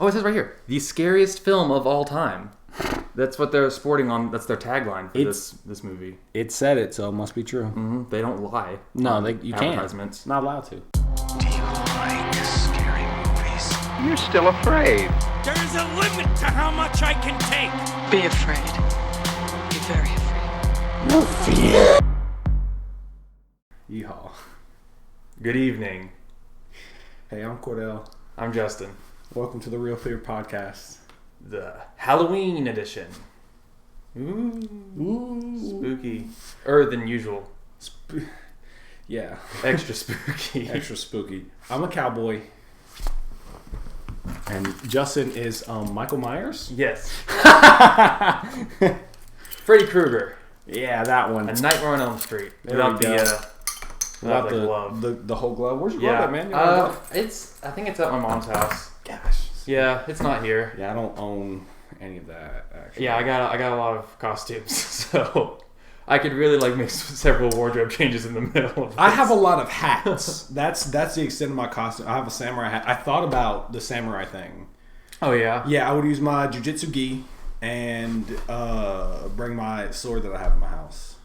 Oh, it says right here, the scariest film of all time. That's what they're sporting on. That's their tagline for this movie. It said it, so it must be true. Mm-hmm. They don't lie. No, you can't. Advertisements. Not allowed to. Do you like scary movies? You're still afraid. There is a limit to how much I can take. Be afraid. Be very afraid. No fear. Yeehaw. Good evening. Hey, I'm Kordell. I'm Justin. Welcome to the Real Fear Podcast. The Halloween edition. Ooh. Spooky. Than usual. Yeah. Extra spooky. Extra spooky. I'm a cowboy. And Justin is Michael Myers? Yes. Freddy Krueger. Yeah, that one. A Nightmare on Elm Street. Without Without the glove. The whole glove. Where's your glove at, man? I think it's at my mom's house. Gosh. Yeah, it's not here. Yeah, I don't own any of that, actually. Yeah, I got a lot of costumes, so I could really make several wardrobe changes in the middle of this. I have a lot of hats. That's the extent of my costume. I have a samurai hat. I thought about the samurai thing. Oh yeah? Yeah, I would use my jujitsu gi and bring my sword that I have in my house.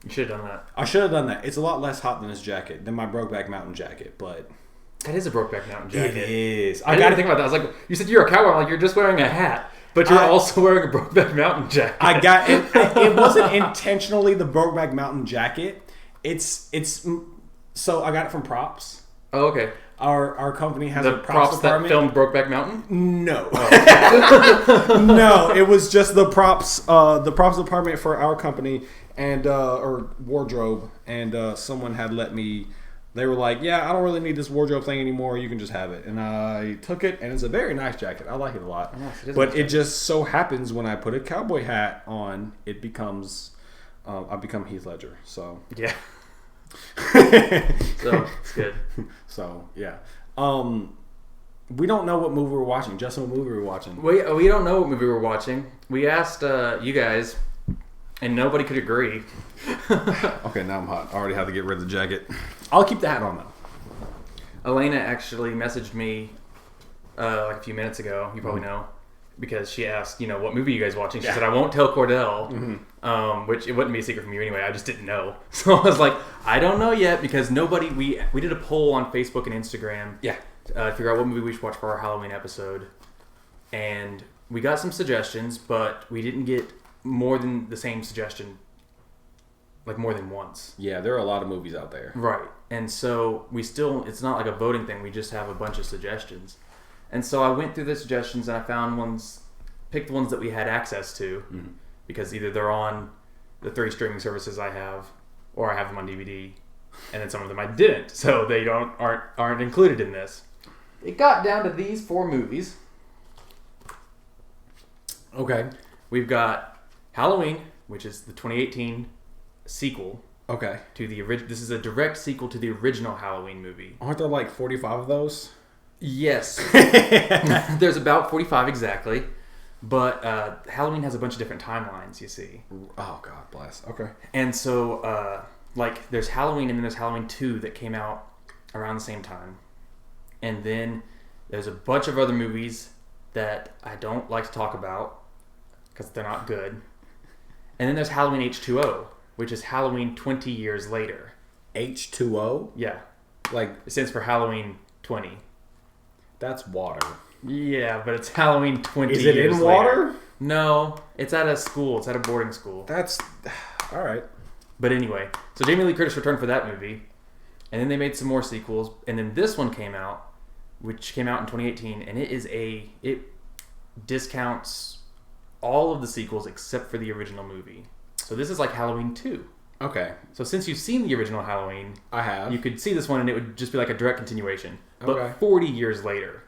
You should have done that. I should have done that. It's a lot less hot than this jacket, than my Brokeback Mountain jacket, but... That is a Brokeback Mountain jacket. It is. I didn't think about that. I was like, you said you're a cowboy. I'm like, you're just wearing a hat, but you're also wearing a Brokeback Mountain jacket. I got it. It wasn't intentionally the Brokeback Mountain jacket. It's so I got it from Props. Oh, okay. Our company has The a props that department. filmed Brokeback Mountain? No. Oh. No, it was just the props department for our company and or wardrobe, and someone had let me. They were like, yeah, I don't really need this wardrobe thing anymore. You can just have it. And I took it, and it's a very nice jacket. I like it a lot. Yes, but it just so happens when I put a cowboy hat on, it becomes, I become Heath Ledger. So yeah. So it's good. So yeah. We don't know what movie we're watching. Justin, what movie we're watching? We don't know what movie we're watching. We asked you guys, and nobody could agree. Okay, now I'm hot. I already have to get rid of the jacket. I'll keep the hat on though. Elena actually messaged me like a few minutes ago. You probably know, because she asked, what movie you guys watching? She said, I won't tell Kordell, which it wouldn't be a secret from you anyway. I just didn't know. So I was like, I don't know yet, because nobody. We did a poll on Facebook and Instagram. Yeah. To figure out what movie we should watch for our Halloween episode, and we got some suggestions, but we didn't get more than the same suggestion. Like more than once. Yeah, there are a lot of movies out there. Right. And so it's not like a voting thing. We just have a bunch of suggestions. And so I went through the suggestions and I picked ones that we had access to, because either they're on the 3 streaming services I have, or I have them on DVD, and then some of them I didn't. So they aren't included in this. It got down to these 4 movies. Okay. We've got Halloween, which is the 2018 sequel. Okay. To the This is a direct sequel to the original Halloween movie. Aren't there like 45 of those? Yes. There's about 45 exactly. But Halloween has a bunch of different timelines, you see. Oh, God bless. Okay. And so, there's Halloween, and then there's Halloween 2 that came out around the same time. And then there's a bunch of other movies that I don't like to talk about because they're not good. And then there's Halloween H2O, which is Halloween 20 years later. H2O? Yeah. Like, it stands for Halloween 20. That's water. Yeah, but it's Halloween 20 years later. Is it in water? Later. No, it's at a school. It's at a boarding school. That's... All right. But anyway, so Jamie Lee Curtis returned for that movie. And then they made some more sequels. And then this one came out, which came out in 2018. And it discounts all of the sequels except for the original movie. So this is like Halloween 2. Okay. So since you've seen the original Halloween, I have. You could see this one and it would just be like a direct continuation. But Okay. 40 years later.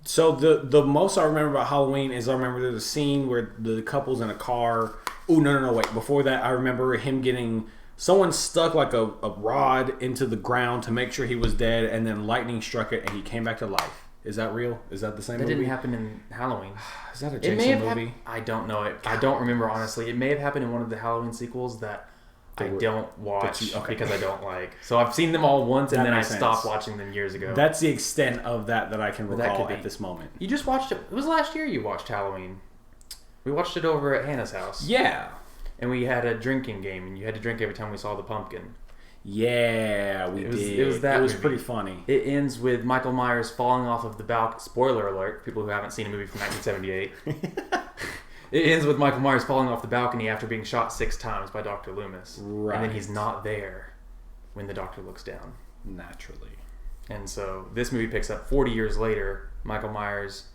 So the most I remember about Halloween is I remember there's a scene where the couple's in a car. Oh, no, wait. Before that, I remember him getting... Someone stuck like a rod into the ground to make sure he was dead, and then lightning struck it and he came back to life. Is that real? Is that the same movie? That didn't happen in Halloween. Is that a Jason movie? I don't know. I don't remember, honestly. It may have happened in one of the Halloween sequels that I don't watch okay. because I don't like. So I've seen them all once, and That then I makes sense. stopped watching them years ago. That's the extent of that I can But that recall could be. at this moment. You just watched it. It was last year you watched Halloween. We watched it over at Hannah's house. Yeah. And we had a drinking game, and you had to drink every time we saw the pumpkin. Yeah, we did. It was that It was movie. pretty funny. It ends with Michael Myers falling off of the balcony. Spoiler alert, people who haven't seen a movie from 1978. It ends with Michael Myers falling off the balcony after being shot 6 times by Dr. Loomis. Right. And then he's not there when the doctor looks down. Naturally. And so this movie picks up 40 years later. Michael Myers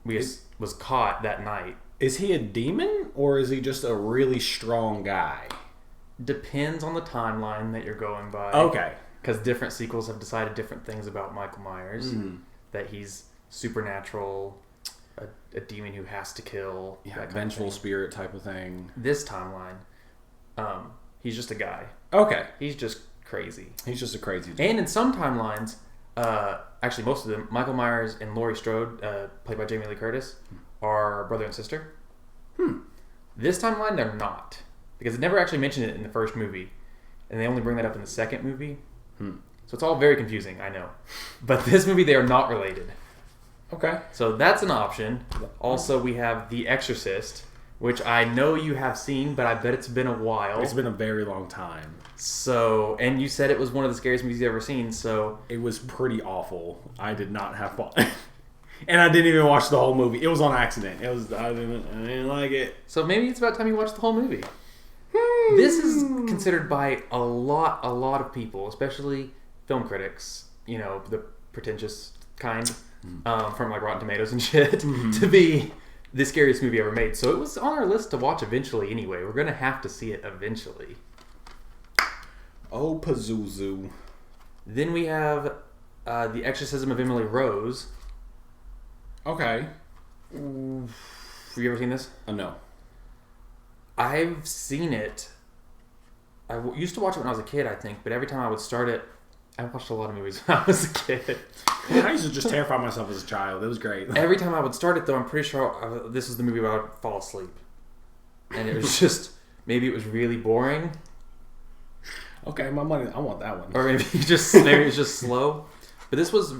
was caught that night. Is he a demon or is he just a really strong guy? Depends on the timeline that you're going by. Okay. Because different sequels have decided different things about Michael Myers. That he's supernatural, a demon who has to kill. Yeah, that kind of vengeful thing. spirit type of thing. This timeline, he's just a guy. Okay. He's just crazy. He's just a crazy dude. And in some timelines, actually most of them, Michael Myers and Laurie Strode, played by Jamie Lee Curtis, are brother and sister. This timeline, they're not. Because it never actually mentioned it in the first movie. And they only bring that up in the second movie. So it's all very confusing, I know. But this movie, they are not related. Okay. So that's an option. Also, we have The Exorcist, which I know you have seen, but I bet it's been a while. It's been a very long time. So, and you said it was one of the scariest movies you've ever seen, so... It was pretty awful. I did not have fun. And I didn't even watch the whole movie. It was on accident. I didn't like it. So maybe it's about time you watch the whole movie. This is considered by a lot of people, especially film critics, you know, the pretentious kind, from like Rotten Tomatoes and shit, to be the scariest movie ever made. So it was on our list to watch eventually anyway. We're going to have to see it eventually. Oh, Pazuzu. Then we have The Exorcism of Emily Rose. Okay. Have you ever seen this? No. I've seen it. I used to watch it when I was a kid, I think, but every time I would start it, I watched a lot of movies when I was a kid. I used to just terrify myself as a child. It was great. Every time I would start it, though, I'm pretty sure this is the movie where I would fall asleep. And it was just, maybe it was really boring. Okay, my money. I want that one. Or maybe it was just slow. But this was,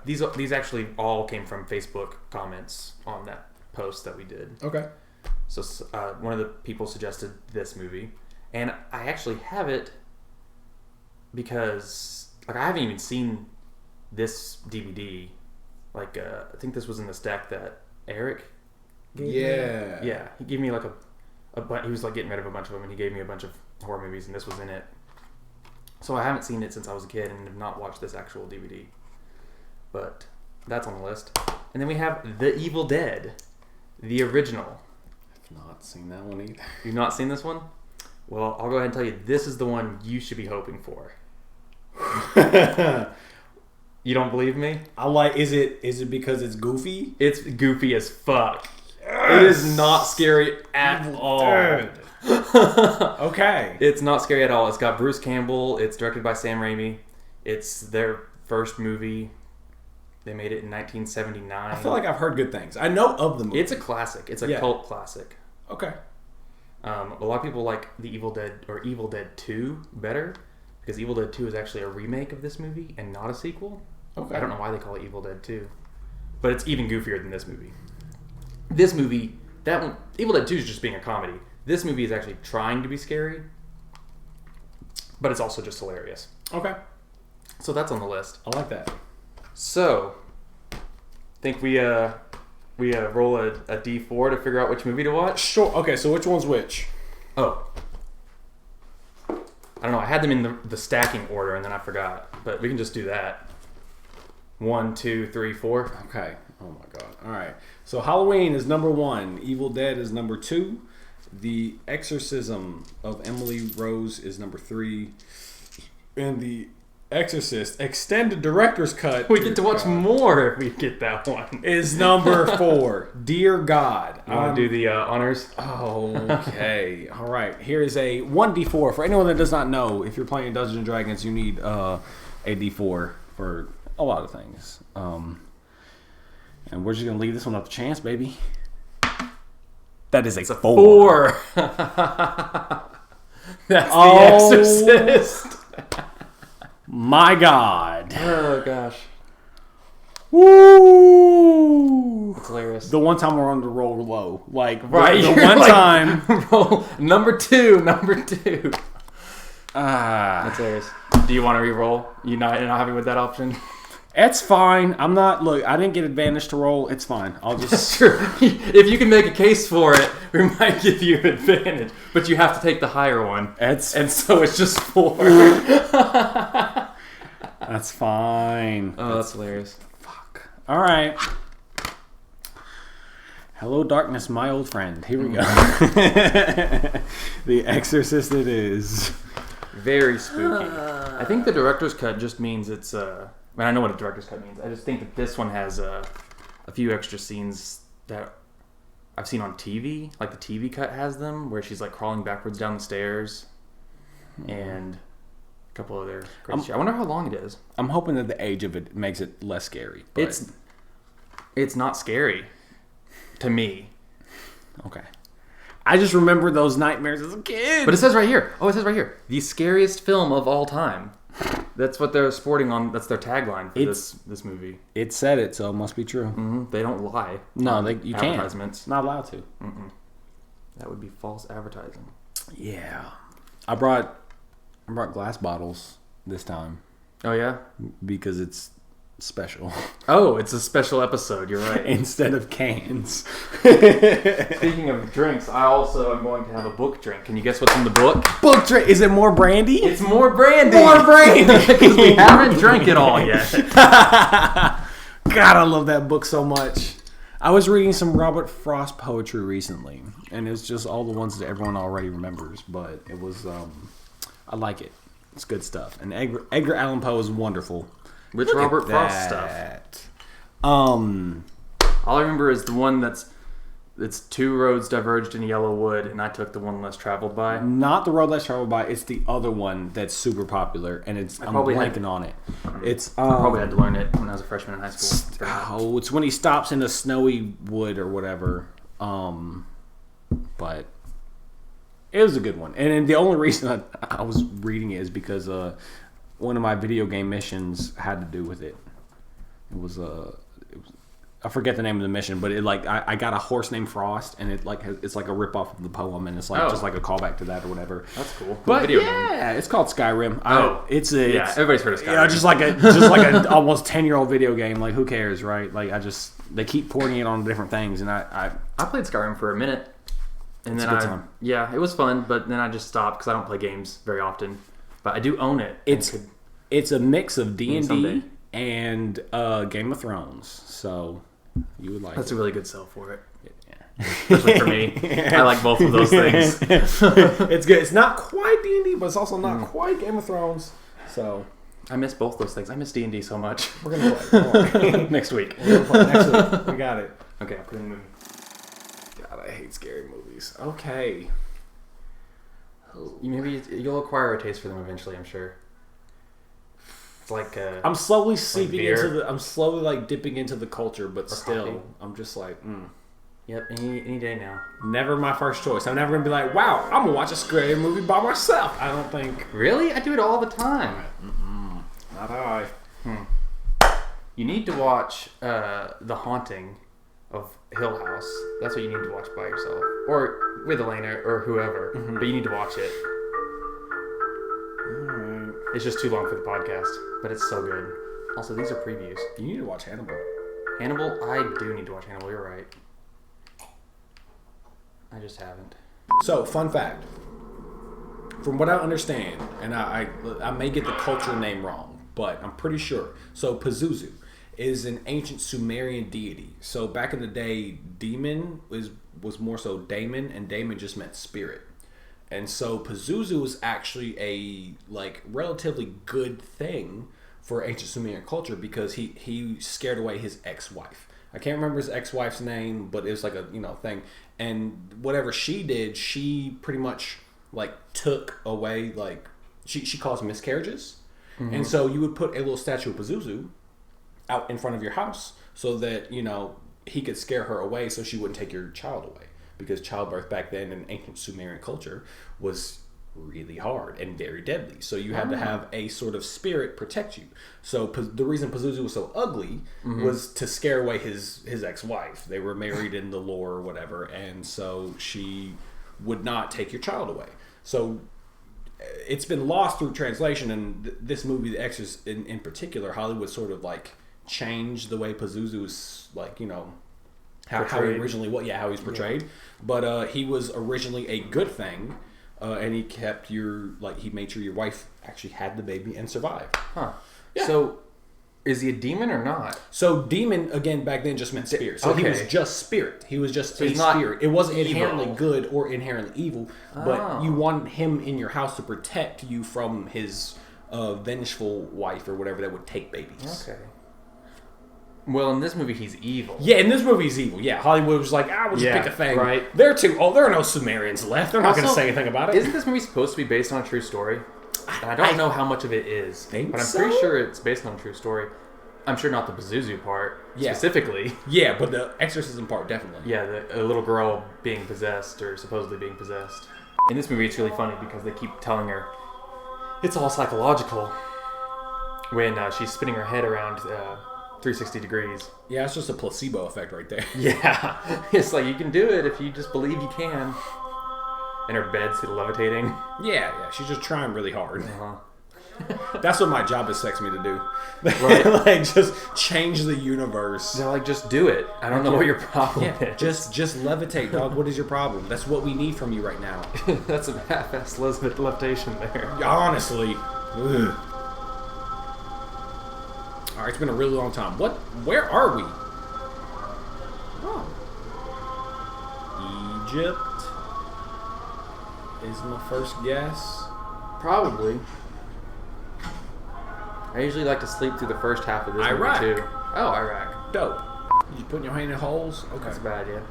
these actually all came from Facebook comments on that post that we did. Okay. So one of the people suggested this movie. And I actually have it because, like, I haven't even seen this DVD. Like, I think this was in the stack that Eric gave me. Yeah, he gave me like he was like getting rid of a bunch of them, and he gave me a bunch of horror movies, and this was in it. So I haven't seen it since I was a kid and have not watched this actual DVD. But that's on the list. And then we have The Evil Dead, the original. I've not seen that one either. You've not seen this one? Well, I'll go ahead and tell you, this is the one you should be hoping for. You don't believe me? I like. Is it because it's goofy? It's goofy as fuck. It is not scary at all. Okay. It's not scary at all. It's got Bruce Campbell. It's directed by Sam Raimi. It's their first movie. They made it in 1979. I feel like I've heard good things. I know of the movie. It's a classic. It's a cult classic. Okay. A lot of people like The Evil Dead or Evil Dead 2 better because Evil Dead 2 is actually a remake of this movie and not a sequel. Okay. I don't know why they call it Evil Dead 2, but it's even goofier than this movie. This movie, that one, Evil Dead 2 is just being a comedy. This movie is actually trying to be scary, but it's also just hilarious. Okay. So that's on the list. I like that. So, think we roll a D4 to figure out which movie to watch? Sure. Okay, so which one's which? Oh. I don't know. I had them in the stacking order and then I forgot. But we can just do that. 1, 2, 3, 4. Okay. Oh my god. All right. So Halloween is number 1. Evil Dead is number 2. The Exorcism of Emily Rose is number 3. And The Exorcist Extended Director's Cut. We get to watch more if we get that one. Is number 4. Dear God. You want to do the honors? Okay. All right. Here is a 1d4. For anyone that does not know, if you're playing Dungeons & Dragons, you need a d4 for a lot of things. And we're just going to leave this one up to chance, baby. That is a 4. That's Oh. The Exorcist. My God. Oh gosh, Woo! it's hilarious. The one time we're on the roll low. Like, Right, the you're one like, time. roll number two. Ah. That's hilarious. Do you want to re-roll? You're not happy with that option? It's fine. I'm not. Look, I didn't get advantage to roll. It's fine. I'll just. Sure. If you can make a case for it, we might give you an advantage. But you have to take the higher one. And so it's just 4. That's fine. Oh, that's hilarious. Fuck. All right. Hello, darkness, my old friend. Here we go. The Exorcist it is. Very spooky. I think the director's cut just means it's... I know what a director's cut means. I just think that this one has a few extra scenes that I've seen on TV. Like the TV cut has them, where she's like crawling backwards down the stairs. And a couple other crazy shit. I wonder how long it is. I'm hoping that the age of it makes it less scary. But... It's not scary to me. Okay. I just remember those nightmares as a kid. But it says right here. Oh, it says right here. The scariest film of all time. That's what they're sporting on. That's their tagline for this movie. It said it, so it must be true. Mm-hmm. They don't lie. No, you can't. Advertisements. Not allowed to. Mm-mm. That would be false advertising. Yeah. I brought glass bottles this time Oh, yeah? because it's special. Oh, it's a special episode. You're right. Instead of cans. Speaking of drinks, I also am going to have a book drink. Can you guess what's in the book? Book drink. Is it more brandy? It's more brandy. More brandy. Because we haven't drank it all yet. God, I love that book so much. I was reading some Robert Frost poetry recently, and it's just all the ones that everyone already remembers. But it was, I like it. It's good stuff. And Edgar Allan Poe is wonderful. Which Look Robert at Frost that. stuff? All All I remember is the one it's 2 roads diverged in yellow wood, and I took the one less traveled by. Not the road less traveled by. It's the other one that's super popular, and I'm blanking on it. It's I probably had to learn it when I was a freshman in high school. Oh, it's when he stops in a snowy wood or whatever. But it was a good one, and then the only reason I was reading it is because one of my video game missions had to do with it. It was I forget the name of the mission, but it I got a horse named Frost, and it's like a ripoff of the poem, and it's just like a callback to that or whatever. That's cool. But it's called Skyrim. It's everybody's heard of Skyrim. Yeah, just like a almost 10-year-old video game. Like, who cares, right? Like, they keep porting it on different things, and I played Skyrim for a minute, and It's then a good time. it was fun, but then I just stopped because I don't play games very often. But I do own it. It's a mix of D&D someday. and Game of Thrones, so you would like That's it. a really good sell for it. Yeah. Especially for me. I like both of those things. It's good. It's not quite D&D, but it's also not quite Game of Thrones. So I miss both those things. I miss D&D so much. we're gonna play Next week. We're gonna play next week. We got it. Okay, I'll put it in the movie. God, I hate scary movies. Okay. Maybe you'll acquire a taste for them eventually, I'm sure. It's like I'm slowly seeping beer? into I'm slowly like dipping into the culture, but still, coffee. I'm just like, yep, any day now. never my first choice. I'm never gonna be like, wow, I'm gonna watch a scary movie by myself. I don't think. Really? I do it all the time. Not I. You need to watch The Haunting of Hill House. That's what you need to watch by yourself. Or with Elena or whoever. But you need to watch it. Alright. It's just too long for the podcast. But it's so good. Also, these are previews. You need to watch Hannibal. Hannibal? I do need to watch Hannibal. You're right. I just haven't. So, fun fact. From what I understand, and I may get the culture name wrong, but I'm pretty sure. So, Pazuzu is an ancient Sumerian deity. So, back in the day, demon was more so daemon, and daemon just meant spirit. And so, Pazuzu was actually a relatively good thing for ancient Sumerian culture because he scared away his ex-wife. I can't remember his ex-wife's name, but it was like a thing. And whatever she did, she pretty much took away she caused miscarriages. And so you would put a little statue of Pazuzu out in front of your house so that he could scare her away so she wouldn't take your child away, because childbirth back then in ancient Sumerian culture was really hard and very deadly. So you had to have a sort of spirit protect you. So the reason Pazuzu was so ugly was to scare away his ex-wife. They were married in the lore or whatever, and so she would not take your child away. So it's been lost through translation, and this movie, The Exorcist in particular, Hollywood sort of like changed the way Pazuzu's like, you know, how he originally how he was portrayed. Yeah. But he was originally a good thing. And he kept he made sure your wife actually had the baby and survived. Huh. Yeah. So, is he a demon or not? So, demon, again, back then just meant spirit. So, he was just spirit. He was just a spirit. It wasn't inherently good or inherently evil, but you wanted him in your house to protect you from his vengeful wife or whatever that would take babies. Okay. Well, in this movie, he's evil. Yeah, in this movie, he's evil. Yeah, Hollywood was like, we'll just pick a thing. Right. There are no Sumerians left. They're not going to say anything about it. Isn't this movie supposed to be based on a true story? I don't know how much of it is, but I'm pretty sure it's based on a true story. I'm sure not the Pazuzu part, specifically. Yeah, but the exorcism part, definitely. Yeah, the little girl being possessed, or supposedly being possessed. In this movie, it's really funny because they keep telling her it's all psychological when she's spinning her head around 360 degrees. Yeah, it's just a placebo effect right there. Yeah. It's like, you can do it if you just believe you can. And her bed's levitating. Yeah, she's just trying really hard. Uh-huh. That's what my job is sex me to do. Right. Like, just change the universe. They're like, just do it. I don't know what your problem is. Just levitate, dog. What is your problem? That's what we need from you right now. That's a half-assed levitation there. Honestly. Ugh. Alright, it's been a really long time. Where are we? Oh. Egypt is my first guess. Probably. I usually like to sleep through the first half of this Iraq. movie too. Oh, Iraq. Dope. You putting your hand in holes? Okay. That's bad, yeah.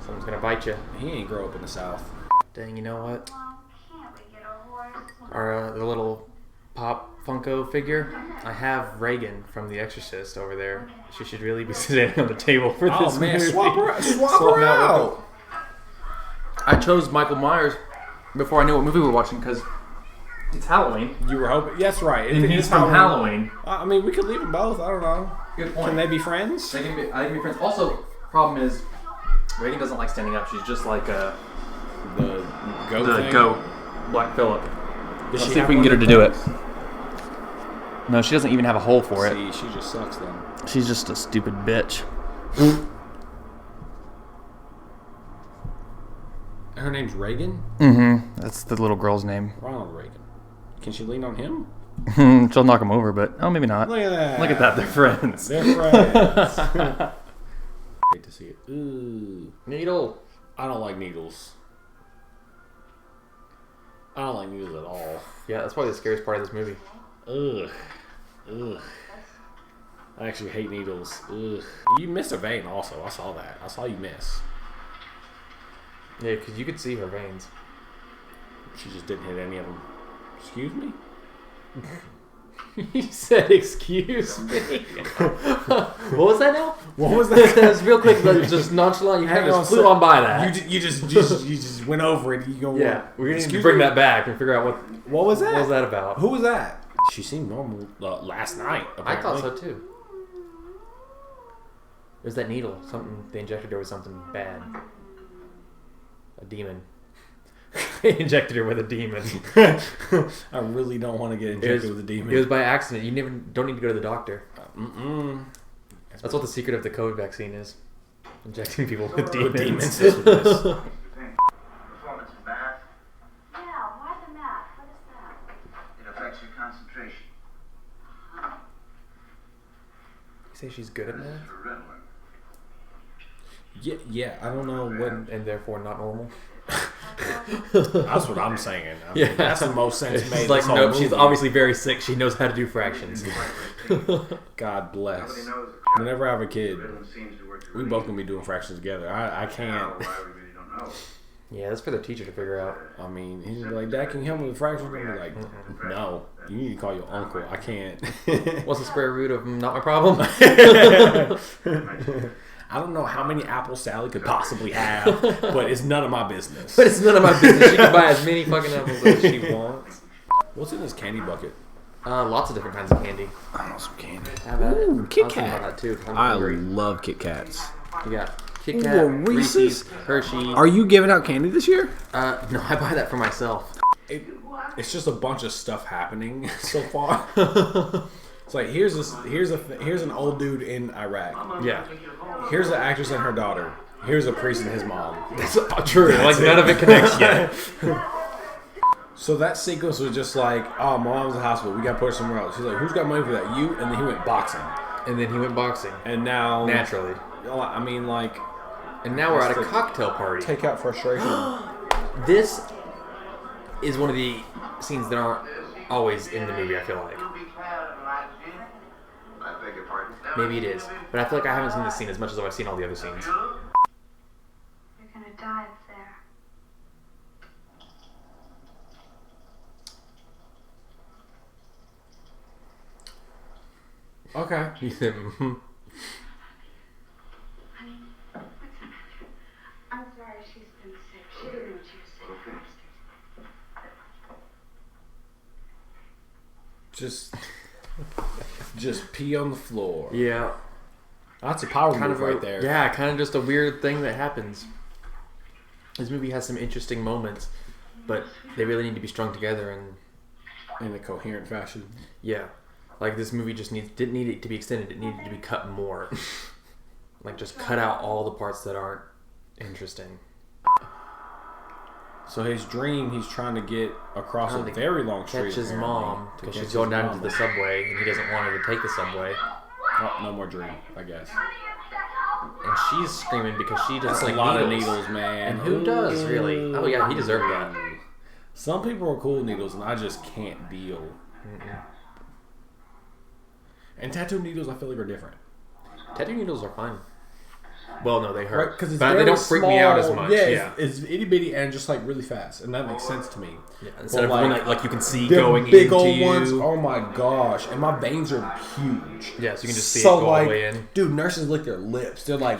Someone's gonna bite you. He ain't grow up in the South. Dang, you know what? Our the little Pop Funko figure. I have Reagan from The Exorcist over there. She should really be sitting on the table for this movie. Swap her out. I chose Michael Myers before I knew what movie we were watching because it's Halloween. You were hoping? Yes, right. And he's from Halloween. I mean, we could leave them both. I don't know. Good point. Can they be friends? I can be friends. Also, problem is, Reagan doesn't like standing up. She's just like the goat, Black Phillip. Let's see if we can get her to do it. No, she doesn't even have a hole for it. See, she just sucks then. She's just a stupid bitch. Her name's Reagan? Mm-hmm. That's the little girl's name. Ronald Reagan. Can she lean on him? She'll knock him over, but maybe not. Look at that. Look at that. They're friends. They're friends. Hate to see it. Ooh. Needle. I don't like needles. I don't like needles at all. Yeah, that's probably the scariest part of this movie. Ugh. I actually hate needles. Ugh. You missed a vein also. I saw that. I saw you miss. Yeah, because you could see her veins. She just didn't hit any of them. Excuse me? You said, excuse me. What was that now? What was that? That was real quick, but just nonchalant. You kind of just flew on by that. You just went over it. You go, yeah, we're going to bring that back and figure out what was that? What was that about? Who was that? She seemed normal last night, apparently. I thought so too. It was that needle. Something they injected her with something bad. A demon. They injected her with a demon. I really don't want to get injected with a demon. It was by accident. You don't need to go to the doctor. That's what the secret of the COVID vaccine is. Injecting people with demons. Performance math. Yeah, why the math? What is that? It affects your concentration. You say she's good at This is math? for Ritalin. Yeah, I don't know when. And therefore not normal? That's what I'm saying. I mean, that's the most sense made. She's like, nope, she's obviously very sick. She knows how to do fractions. God bless. Nobody knows the Whenever I have a kid, Ritalin seems to work we both gonna be doing fractions together. I can't. Why we really don't know. Yeah, that's for the teacher to figure out. I mean, he's like, Dad, can you help me with fractions? I'm gonna be like, no. You need to call your uncle. I can't. What's the square root of not my problem? I don't know how many apples Sally could possibly have, but it's none of my business. But it's none of my business. She can buy as many fucking apples as she wants. What's in this candy bucket? Lots of different kinds of candy. I want some candy. Have at it. Ooh, Kit I was thinking Kat. about that too, 'cause I'm I hungry. love Kit Kats. You got Kit Ooh, Kat, a Reese's. Reese's, Hershey. Are you giving out candy this year? No, I buy that for myself. It's just a bunch of stuff happening so far. It's like here's an old dude in Iraq. Yeah. Here's an actress and her daughter. Here's a priest and his mom. That's true. Like, none of it connects yet. So that sequence was just like, oh, my mom's in the hospital. We got to put her somewhere else. She's like, who's got money for that? You? And then he went boxing. And then he went boxing. And now... Naturally. I mean, like... And now we're at a cocktail party. Take out frustration. This is one of the scenes that aren't always in the movie, I feel like. I beg your pardon? Maybe it is. But I feel like I haven't seen this scene as much as I've seen all the other scenes. You're gonna die up there. Okay. He said, mm-hmm. Honey, what's the matter? I'm sorry she's been sick. She didn't know she was sick. Just pee on the floor. Yeah. That's a power Kind move of right there. Yeah, kind of just a weird thing that happens. This movie has some interesting moments, but they really need to be strung together and In a coherent fashion. yeah. Like this movie just didn't need it to be extended, it needed to be cut more. Like just cut out all the parts that aren't interesting. So his dream, he's trying to get across Trying a to very long street. Catch his apparently, mom to because catch she's going his down mom. into the subway and he doesn't want her to take the subway. Oh, no more dream, I guess. And she's screaming because she doesn't That's like a lot needles. of needles, man. And who does, really? Oh, yeah, he deserved that. Some people are cool with needles, and I just can't deal. And tattoo needles, I feel like, are different. Tattoo needles are fine. Well, no, they Right? hurt. Because But they don't freak me out as much. Yeah, Yeah. it's itty bitty and just like really fast, and that makes sense to me. Yeah, instead of But, one that like you can see the going big into old you. ones, oh my gosh! And my veins are huge. Yeah, so you can just see So, it go all like, the way in. Dude, nurses lick their lips. They're like,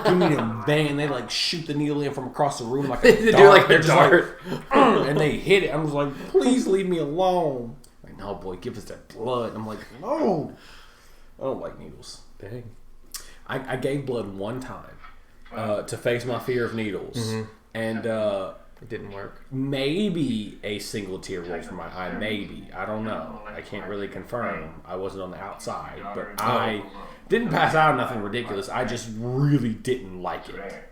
give me a vein. They like shoot the needle in from across the room like a They dart. do like They're a just dart. and they hit it. I was like, please leave me alone. Like, no, boy, give us that blood. I'm like, no, I don't like needles. Dang. I gave blood one time to face my fear of needles, and It didn't work. maybe a single tear rolled from my eye. Maybe, I don't know. I can't really confirm. I wasn't on the outside, but I didn't pass out. Nothing ridiculous. I just really didn't like it.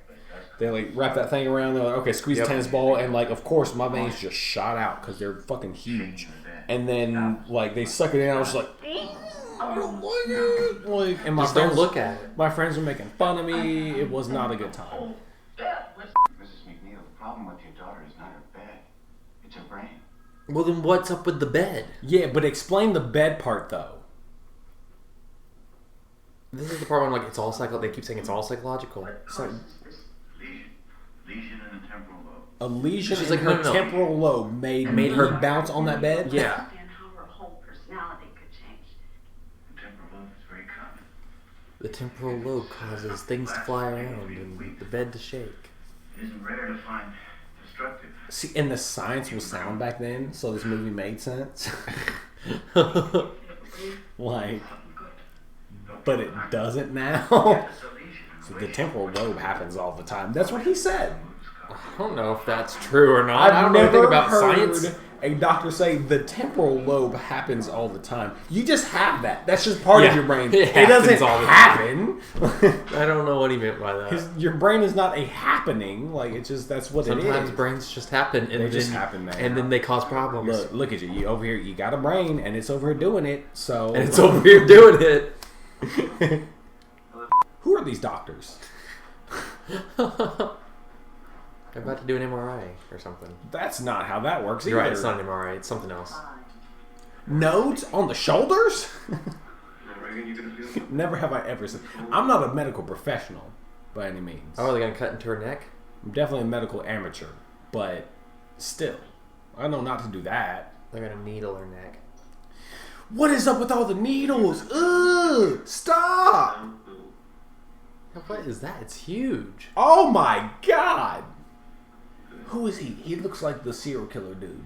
They like wrap that thing around. They're like, okay, squeeze a tennis ball, and like, of course, my veins just shot out because they're fucking huge. And then like they suck it in. I was just like, I don't like it. Like, and my Just don't friends, look at it. my friends were making fun of me. It was not a good time. Mrs. McNeil, the problem with your daughter is not her bed. It's her brain. Well, then what's up with the bed? Yeah, but explain the bed part though. This is the part where I'm like, it's all psycho. They keep saying it's all psychological. It's like Lesion in the temporal lobe. a lesion She's in like, her no, no, no. temporal lobe made her bounce on that bed. Yeah. Understand how her whole personality could change. The temporal lobe is very common. The temporal lobe causes things to fly around and the bed to shake. It isn't rare to find destructive. See, and the science was sound back then, so this movie made sense. Like, but it doesn't now. So the temporal lobe happens all the time. That's what he said. I don't know if that's true or not. I don't know never anything about heard science. a doctor say the temporal lobe happens all the time. You just have that. That's just part of Yeah, your brain. it It doesn't happens all the happen. I don't know what he meant by that. Your brain is not a happening. Like, it's just, that's what Sometimes it is. brains just happen, and They just then- happen, man. and then they cause problems. Look at you. You over here. You got a brain, and it's over here doing it. So And it's over here doing it. Who are these doctors? They're about to do an MRI or something. That's not how that works You're either. right, it's not an MRI, it's something else. Nodes on the shoulders? Reagan, you gonna feel Never have I ever said. I'm not a medical professional by any means. Oh, are they gonna cut into her neck? I'm definitely a medical amateur, but still, I know not to do that. They're gonna needle her neck. What is up with all the needles? Ugh! Stop! What is that? It's huge. Oh my god! Who is he? He looks like the serial killer dude.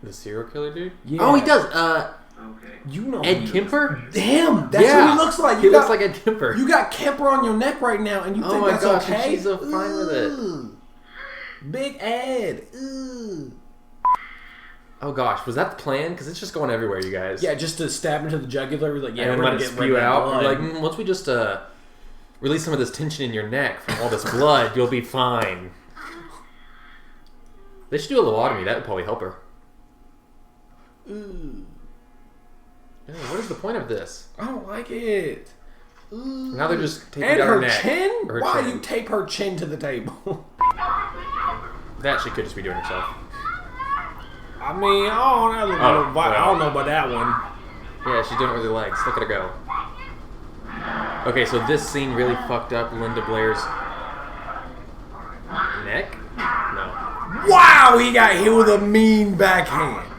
The serial killer dude? Yeah. Oh, he does. Okay. You know Ed Kemper? Him! That's what he looks like. He looks like Ed Kemper. You got Kemper on your neck right now, and you think my that's gosh, okay? and she's so fine with it. Big Ed. Ooh. Oh gosh, was that the plan? Because it's just going everywhere, you guys. Yeah, just to stab into the jugular. Like, yeah, and we're let gonna it get spew rid of out. blood. We're like, once we just release some of this tension in your neck from all this blood, you'll be fine. They should do a lobotomy. That would probably help her. Ooh. Yeah, what is the point of this? I don't like it. Ooh. Now they're just taking And down her her neck. chin? Her Why chin. you tape her chin to the table? That she could just be doing herself. I mean, I don't know about that one. Yeah, she's doing it with her legs. Look at her go. Okay, so this scene really fucked up Linda Blair's neck? No. Wow, he got hit with a mean backhand.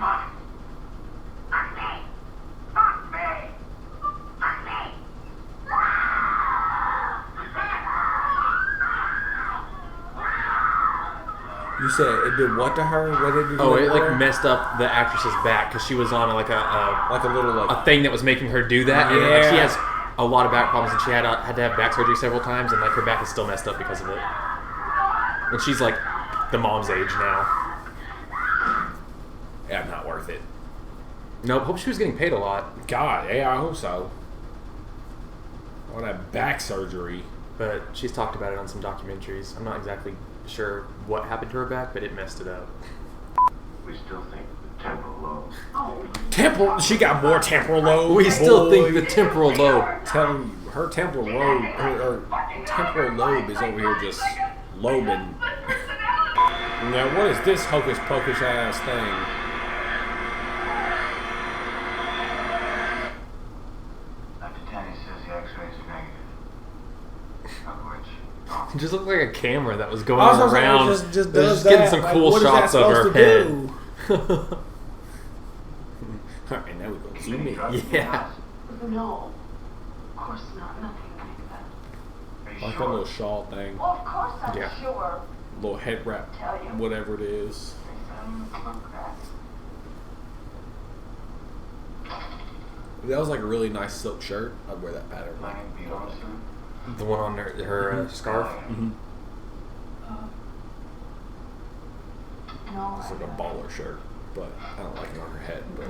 You said it did what to her? What did it do? Oh, to it her? like messed up the actress's back because she was on like like a little like a thing that was making her do that, and like, she Yeah. has a lot of back problems, and she had to have back surgery several times, and like her back is still messed up because of it. And she's like the mom's age now. yeah, not worth it. Nope. Hope she was getting paid a lot, God, yeah, I hope so. All that back surgery. but she's talked about it on some documentaries. I'm not exactly sure what happened to her back, but it messed it up. We still think the temporal lobe. Temporal, she got more temporal lobe. We still Boy. think the temporal lobe. Telling you, her temporal lobe, her temporal lobe is over here just lobing. Now, what is this hocus pocus ass thing? Dr. Tanny says the x-rays are negative. Of which, It just looked like a camera that was going I was gonna say, around. just It was does just getting that. some Like, cool what is that shots of her supposed to head. do? Alright, now we go zoom in. Yeah. No. Of course not. Nothing like that. are you Like a sure? little shawl thing, Well, of course I'm Yeah. sure. little head wrap, Tell you. whatever it is. If that was like a really nice silk shirt, I'd wear that pattern. Like, Planning to be home soon? The one on her scarf. No. it's like a baller shirt, but I don't like it on her head. But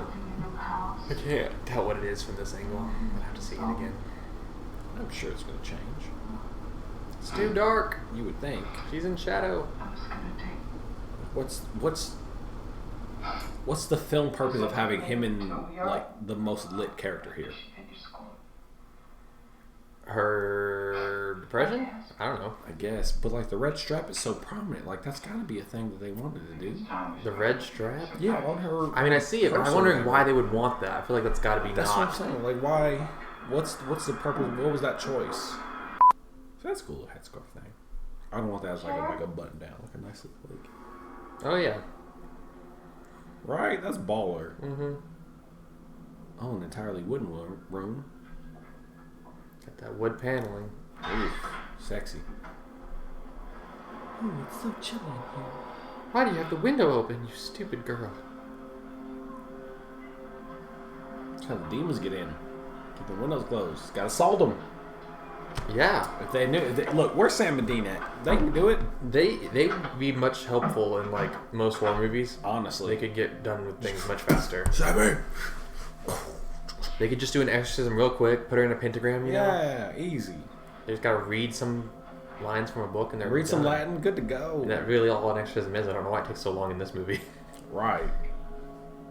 I can't tell what it is from this angle. I'll have to see it again. I'm sure it's gonna change. It's too dark. You would think. She's in shadow. I was gonna take. What's the film purpose of having him in like the most lit character here? Finish school. Her depression? I don't know. I guess, but like the red strap is so prominent. Like that's got to be a thing that they wanted to do. The red strap? Yeah, on her. I mean, I see it, but I'm person wondering there. why they would want that. I feel like that's got to be That's not. what I'm saying. Like why? What's the purpose? What was that choice? So that's a cool little headscarf thing. I don't want that as like a button down, like a nice little like. Oh yeah. Right, that's baller. Mm-hmm. Oh, an entirely wooden room. Got that wood paneling. Ooh, sexy. Ooh, it's so chilly in here. Why do you have the window open, you stupid girl? That's how the demons get in. Keep the windows closed. Gotta solve them. Yeah. If they knew, look, where's Sam and Dean at? They can do it. They would be much helpful in like most horror movies. Honestly, They could get done with things much faster. Sammy. They could just do an exorcism real quick, put her in a pentagram, you know? Yeah, easy. They just gotta read some lines from a book and they're Read some done. Latin, good to go. And that really all an exorcism is. I don't know why it takes so long in this movie. Right.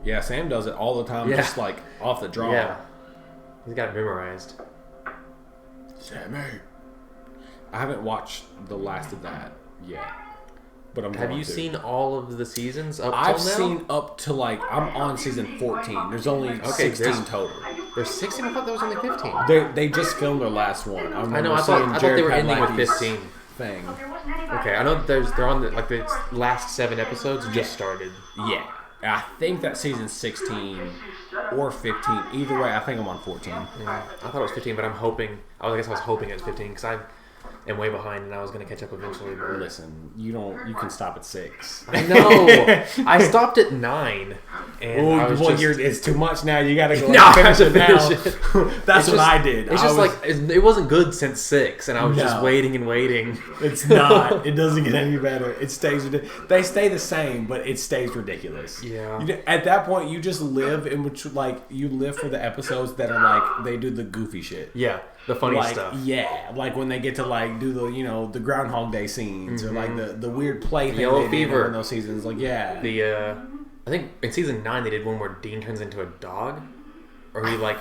Yeah, Sam does it all the time, Yeah. just like off the draw. Yeah. He's got it memorized. Sammy. I haven't watched the last of that yet, but I'm. Have going you to. seen all of the seasons up I've till now? seen up to like I'm on season 14. There's only 16 there's- total. There's 16. I thought there was only 15. They just filmed their last one. I know. I thought they were ending with 15. Thing. Okay, I know that they're on the last 7 episodes just started. Yeah, I think that season's 16 or 15. Either way, I think I'm on 14. Yeah, I thought it was 15, but I'm hoping. I guess I was hoping it was 15 because I am way behind and I was going to catch up eventually. But Listen, you can stop at 6. I know. I stopped at 9, and I was it's too much now. You got to go No, I have finish to it now. finish it. That's what I did. It's just it wasn't good since 6, and I was just waiting and waiting. It's not. It doesn't get any better. It stays. They stay the same, but it stays ridiculous. Yeah. At that point, you just live in which you live for the episodes that are like they do the goofy shit. Yeah, the funny like, stuff. Yeah, like when they get to like do the Groundhog Day scenes or like the weird play thing Yellow they did Fever in those seasons. Like I think in season 9 they did one where Dean turns into a dog, or he like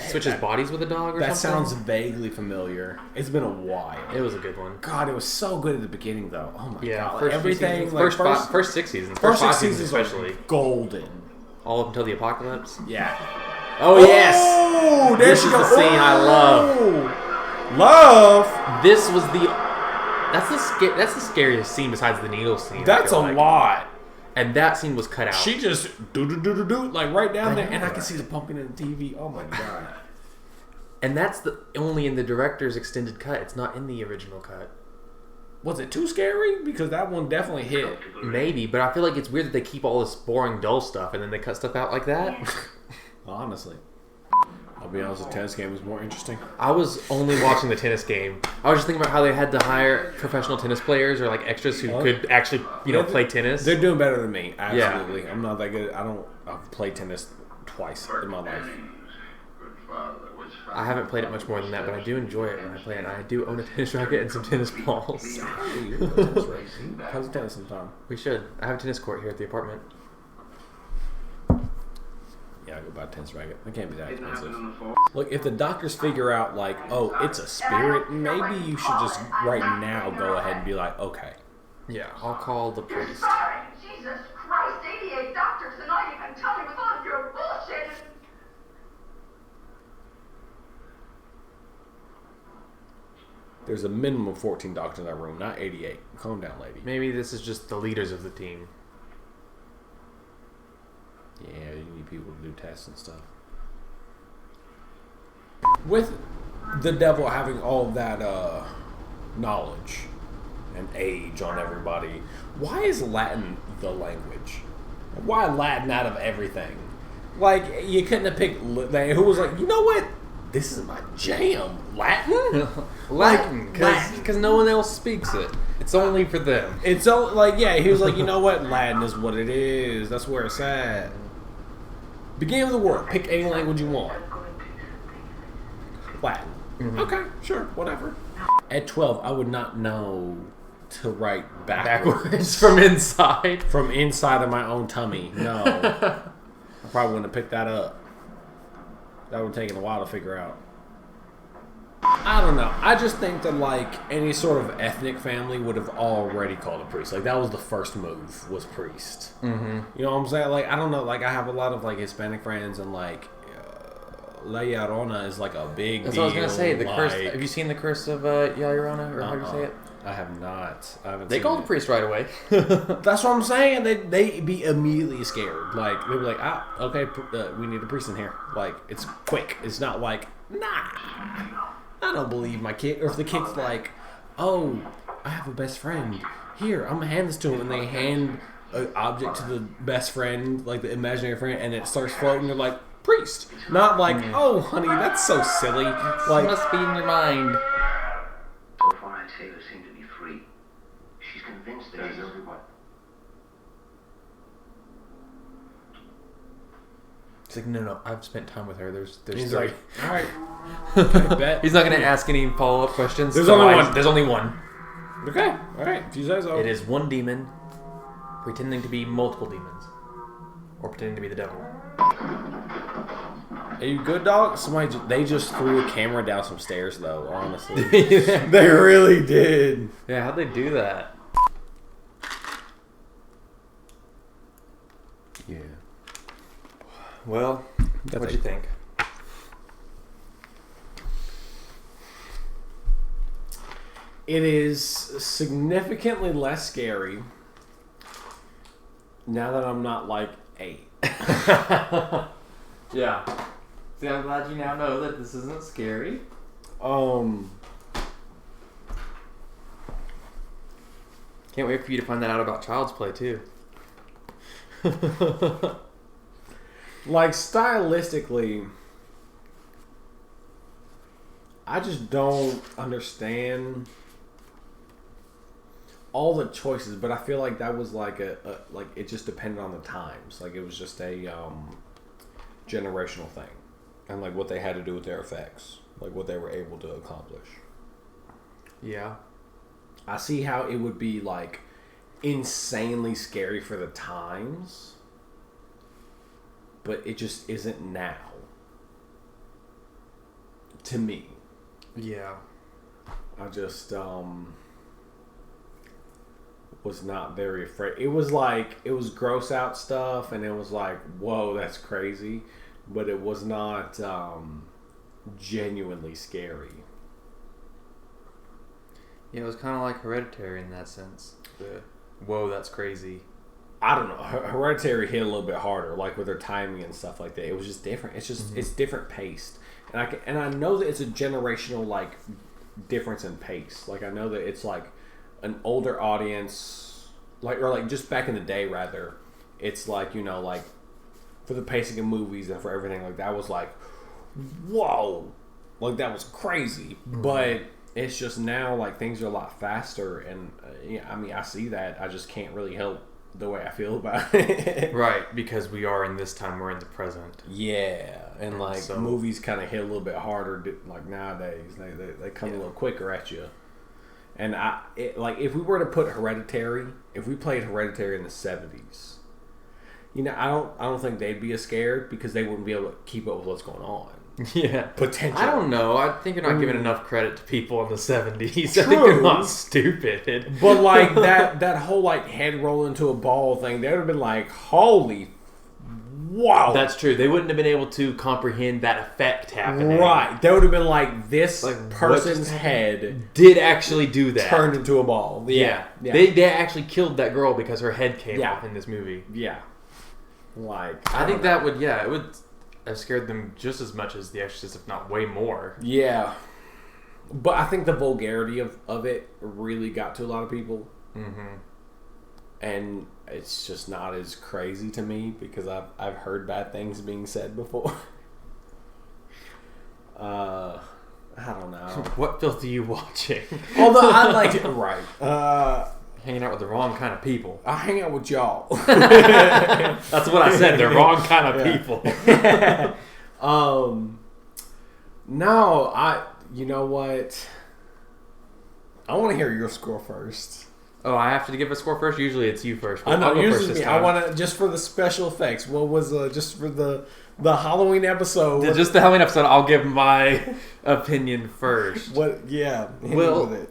switches bodies with a dog. Or that something. sounds vaguely familiar. It's been a while. It was a good one. God, it was so good at the beginning though. Oh my god, first everything. first 6 seasons, first 6 seasons seasons especially, are golden. all up until the apocalypse. Yeah. Oh yes, Oh, there this she is goes. the scene I love. Love. This was that's the scariest scene besides the needle scene. That's a lot. And that scene was cut out. She just do like right down there, and I can see the pumpkin in the TV. Oh my god. And that's only in the director's extended cut. It's not in the original cut. Was it too scary? Because that one definitely hit. Maybe, but I feel like it's weird that they keep all this boring, dull stuff and then they cut stuff out like that. Honestly. I'll be honest, the tennis game was more interesting. I was only watching the tennis game. I was just thinking about how they had to hire professional tennis players or like extras who could actually, play tennis. They're doing better than me. Absolutely. Yeah. I'm not that good. I've played tennis twice in my life. I haven't played it much more than that, but I do enjoy it when I play it. And I do own a tennis racket and some tennis balls. How's tennis sometime? We should. I have a tennis court here at the apartment. Yeah, I go buy a tennis racket. It can't be that expensive. Look, if the doctors figure out, like, oh, it's a spirit, maybe you should just right now go ahead and be like, okay. Yeah, I'll call the priest. Sorry, Jesus Christ, 88 doctors and all you can tell me with all of your bullshit is... There's a minimum of 14 doctors in that room, not 88. Calm down, lady. Maybe this is just the leaders of the team. Yeah, you need people to do tests and stuff. With the devil having all of that knowledge and age on everybody, why is Latin the language? Why Latin out of everything? Like, you couldn't have picked... Who was like, you know what? This is my jam. Latin? Latin, because no one else speaks it. It's only for them. It's so, like, yeah, he was like, you know what? Latin is what it is. That's where it's at. Beginning of the word. Pick any language you want. Latin. Mm-hmm. Okay, sure, whatever. At 12, I would not know to write backwards from inside. From inside of my own tummy. No. I probably wouldn't have picked that up. That would have taken a while to figure out. I don't know. I just think that, like, any sort of ethnic family would have already called a priest. Like, that was the first move, was priest. Mm-hmm. You know what I'm saying? Like, I don't know. Like, I have a lot of, like, Hispanic friends, and, like, La Llorona is, like, a big That's deal. what I was going to say. The like, curse. Have you seen the curse of La Llorona, or how do you say it? I have not. I haven't They seen called it. the priest right away. That's what I'm saying. They be immediately scared. Like, they'd be like, okay, we need a priest in here. Like, it's quick. It's not like, nah, I don't believe my kid. Or if the kid's like, oh, I have a best friend. Here, I'm going to hand this to him. And they hand an object to the best friend, like the imaginary friend, and it starts floating. They're like, priest. Not like, oh, honey, that's so silly. Like, it must be in your mind. So far, I'd say they seem to be free. She's convinced that he's everyone. It's like, no, I've spent time with her. There's he's three. like, all right. Okay, bet. He's not going to ask any follow-up questions. There's only one. There's only one. Okay, all right. If you say so. It is one demon pretending to be multiple demons. Or pretending to be the devil. Are you good, dog? They just threw a camera down some stairs, though, honestly. They really did. Yeah, how'd they do that? Yeah. Well, what'd you think? It is significantly less scary now that I'm not, like, 8. Yeah. See, I'm glad you now know that this isn't scary. Can't wait for you to find that out about Child's Play too. Like, stylistically, I just don't understand all the choices, but I feel like that was like like it just depended on the times. Like, it was just a generational thing, and like what they had to do with their effects, like what they were able to accomplish. Yeah. I see how it would be like insanely scary for the times, but it just isn't now. To me. Yeah. I just was not very afraid. It was like, it was gross out stuff, and it was like, whoa, that's crazy, but it was not genuinely scary. Yeah, it was kind of like Hereditary in that sense. Whoa, that's crazy. I don't know. Hereditary hit a little bit harder, like with their timing and stuff like that. It was just different. It's just it's different paced, and I know that it's a generational like difference in pace. Like, I know that it's like an older audience, like, or like just back in the day rather. It's like, you know, like for the pacing of movies and for everything, like that was like, whoa, like that was crazy. But it's just now, like, things are a lot faster, and yeah, I mean, I see that. I just can't really help the way I feel about it. Right, because we are in this time, we're in the present. Yeah, and like so, movies kind of hit a little bit harder, like nowadays. They come a little quicker at you. And like, if we were to put Hereditary, if we played Hereditary in the 70s, you know, I don't think they'd be as scared because they wouldn't be able to keep up with what's going on. Yeah. Potentially. I don't know. I think you're not giving enough credit to people in the 70s. True. I think they're not stupid. But like that whole like head roll into a ball thing, they would have been like, holy wow. That's true. They wouldn't have been able to comprehend that effect happening. Right. They would have been like, this Like, person's head did actually do that. turned into a ball. Yeah. Yeah. They actually killed that girl because her head came off in this movie. Yeah. Like, I think that would, it would have scared them just as much as The Exorcist, if not way more. Yeah. But I think the vulgarity of it really got to a lot of people. Mm-hmm. And it's just not as crazy to me because I've heard bad things being said before. I don't know. What filth are you watching? Although I like it, right. Hanging out with the wrong kind of people. I hang out with y'all. That's what I said. The wrong kind of people. No, you know what? I want to hear your score first. Oh, I have to give a score first? Usually it's you first. I know, I'll go usually first this me. time. I want to, just for the special effects, what was, just for the Halloween episode. Just the Halloween episode, I'll give my opinion first. Yeah. Well, with it.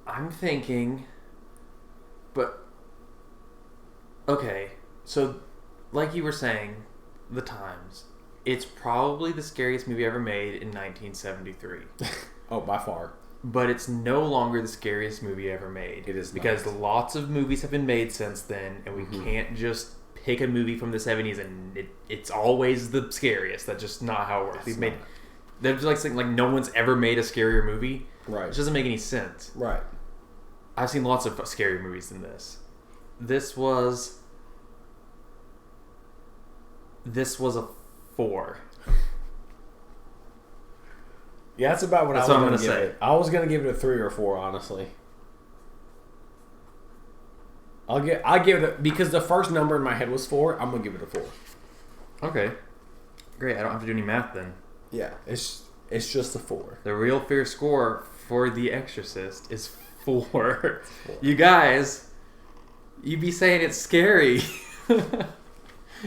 I'm thinking, but okay, so like you were saying, the times, it's probably the scariest movie ever made in 1973. Oh, by far. But it's no longer the scariest movie ever made. It is because not. lots of movies have been made since then, and we can't just pick a movie from the 70s and it's always the scariest. That's just not how it works. We've made, there's like something like no one's ever made a scarier movie. Right. Which doesn't make any sense. Right. I've seen lots of scarier movies than this. This was a 4. Yeah, that's about what That's I was what I'm going to gonna give say. it. I was going to give it a 3 or 4, honestly. I give it because the first number in my head was 4. I'm going to give it a 4. Okay. Great. I don't have to do any math then. Yeah, it's just a 4. The real fair score for The Exorcist is 4. You guys, you be saying it's scary.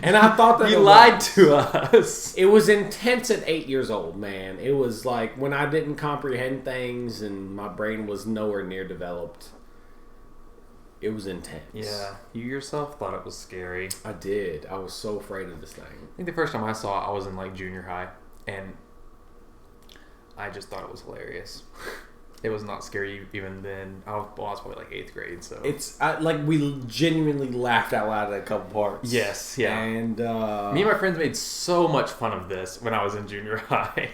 And I thought that you lied to us. It was intense at 8 years old, man. It was like when I didn't comprehend things and my brain was nowhere near developed. It was intense. Yeah, you yourself thought it was scary. I did. I was so afraid of this thing. I think the first time I saw it, I was in like junior high, and I just thought it was hilarious. It was not scary even then. I was probably like 8th grade, so like we genuinely laughed out loud at a couple parts. Yes, yeah. And me and my friends made so much fun of this when I was in junior high.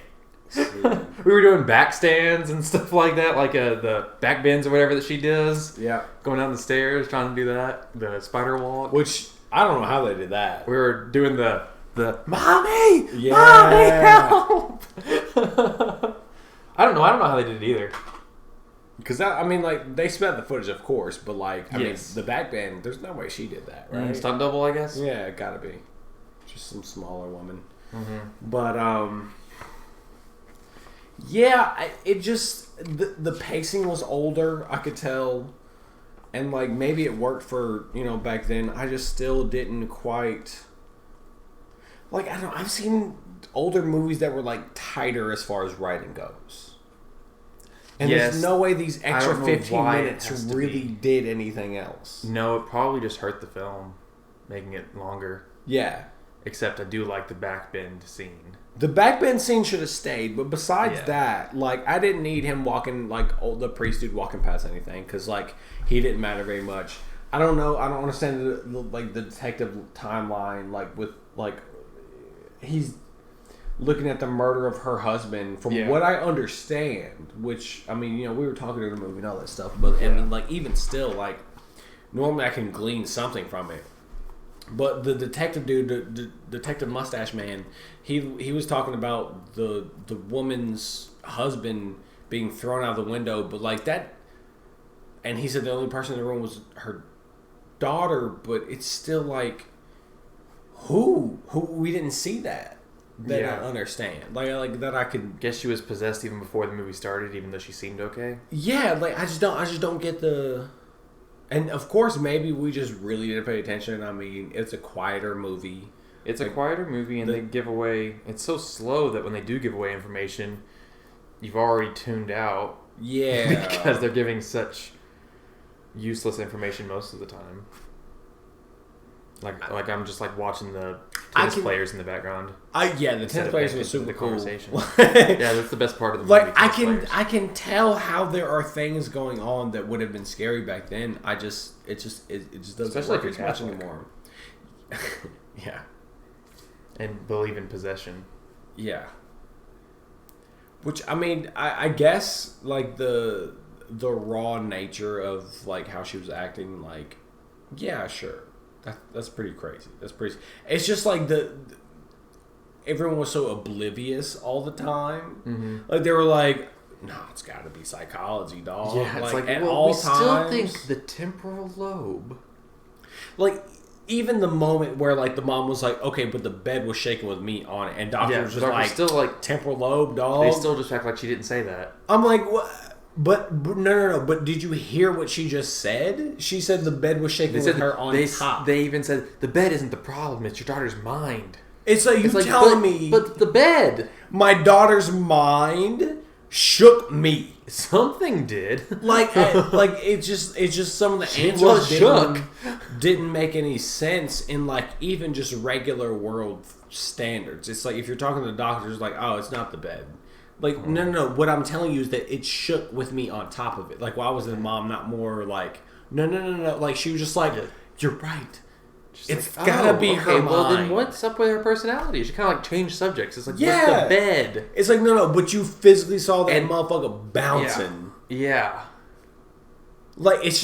We were doing back stands and stuff like that, like the back bends or whatever that she does. Yeah, going down the stairs, trying to do that, the spider walk. Which I don't know how they did that. We were doing the mommy, yeah. mommy, help. I don't know how they did it either. Because I mean, like they spent the footage, of course, but like I Yes. mean, the back band. There's no way she did that, right? Stunt double, I guess. Yeah, it gotta be. Just some smaller woman. Mm-hmm. But yeah, it just the pacing was older. I could tell, and like maybe it worked for back then. I just still didn't quite. Like I don't know. I've seen older movies that were like tighter as far as writing goes. And Yes. there's no way these extra don't know 15 why it minutes has to really be. did anything else. No, it probably just hurt the film, making it longer. Yeah. Except I do like the back bend scene. The backbend scene should have stayed, but besides Yeah. that, like, I didn't need him walking, like, the priest dude walking past anything, because, like, he didn't matter very much. I don't know, I don't understand, the detective timeline, like, with, like, he's looking at the murder of her husband, from what I understand, which, I mean, we were talking in the movie and all that stuff, but, I mean, like, even still, like, normally I can glean something from it. But the detective dude, the detective mustache man, he was talking about the woman's husband being thrown out of the window, but like that, and he said the only person in the room was her daughter, but it's still like, who we didn't see that I understand, like that I could Guess she was possessed even before the movie started, even though she seemed okay. yeah, like I just don't get the. And of course, maybe we just really didn't pay attention. I mean, it's a quieter movie. It's a quieter movie, and they give away. It's so slow that when they do give away information, you've already tuned out. Yeah, because they're giving such useless information most of the time. Like I'm just like watching the tennis players in the background. The tennis players were super the cool. conversation. Yeah, that's the best part of the movie. Like I can tell how there are things going on that would have been scary back then. It just doesn't Especially work if as you're much Catholic. anymore. Yeah, and believe in possession. yeah. Which I mean, I guess like the raw nature of like how she was acting, like yeah, sure. That's pretty crazy. That's pretty. It's just like everyone was so oblivious all the time. Mm-hmm. Like they were like, "No, it's got to be psychology, dog." Yeah, it's like at well, all we still times. think the temporal lobe. Like even the moment where like the mom was like, "Okay, but the bed was shaking with meat on it," and doctor was just Doctor's like, still like "Temporal lobe, dog." they still just act like she didn't say that. I'm like, what? But no. But did you hear what she just said? She said the bed was shaking with her on top. They even said the bed isn't the problem; it's your daughter's mind. It's like It's telling me, but the bed, my daughter's mind shook me. something did. Like it's just some of the She answers was shook. didn't make any sense in like even just regular world standards. It's like if you're talking to the doctors, like, oh, it's not the bed. Like no. What I'm telling you is that it shook with me on top of it. Like why was the mom not more like no? Like she was just like, you're right. It's like, gotta be her mind. Well, then what's up with her personality? She kind of like changed subjects. It's like, what's Yeah. the bed? It's like no, but you physically saw that And- motherfucker bouncing. Yeah. Like it's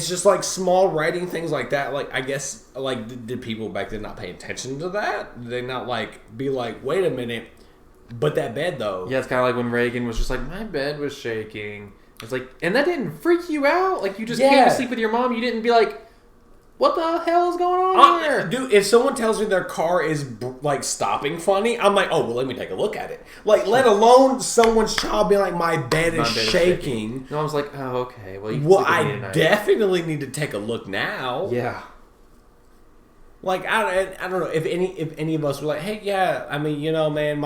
just like small writing things like that. Like I guess like did people back then not pay attention to that? Did they not like be like, wait a minute, but that bed though? Yeah, it's kind of like when Reagan was just like, my bed was shaking. It's like, and that didn't freak you out? Like you just came to sleep with your mom. You didn't be like, what the hell is going on here? Dude, if someone tells me their car is like stopping funny, I'm like, oh well, let me take a look at it. Like, let alone someone's child being like, my bed is shaking. No, I was like, oh okay. Well, you can Well, sleep with me I tonight. definitely need to take a look now. Yeah. Like I don't know if any of us were like, hey, yeah, I mean, man,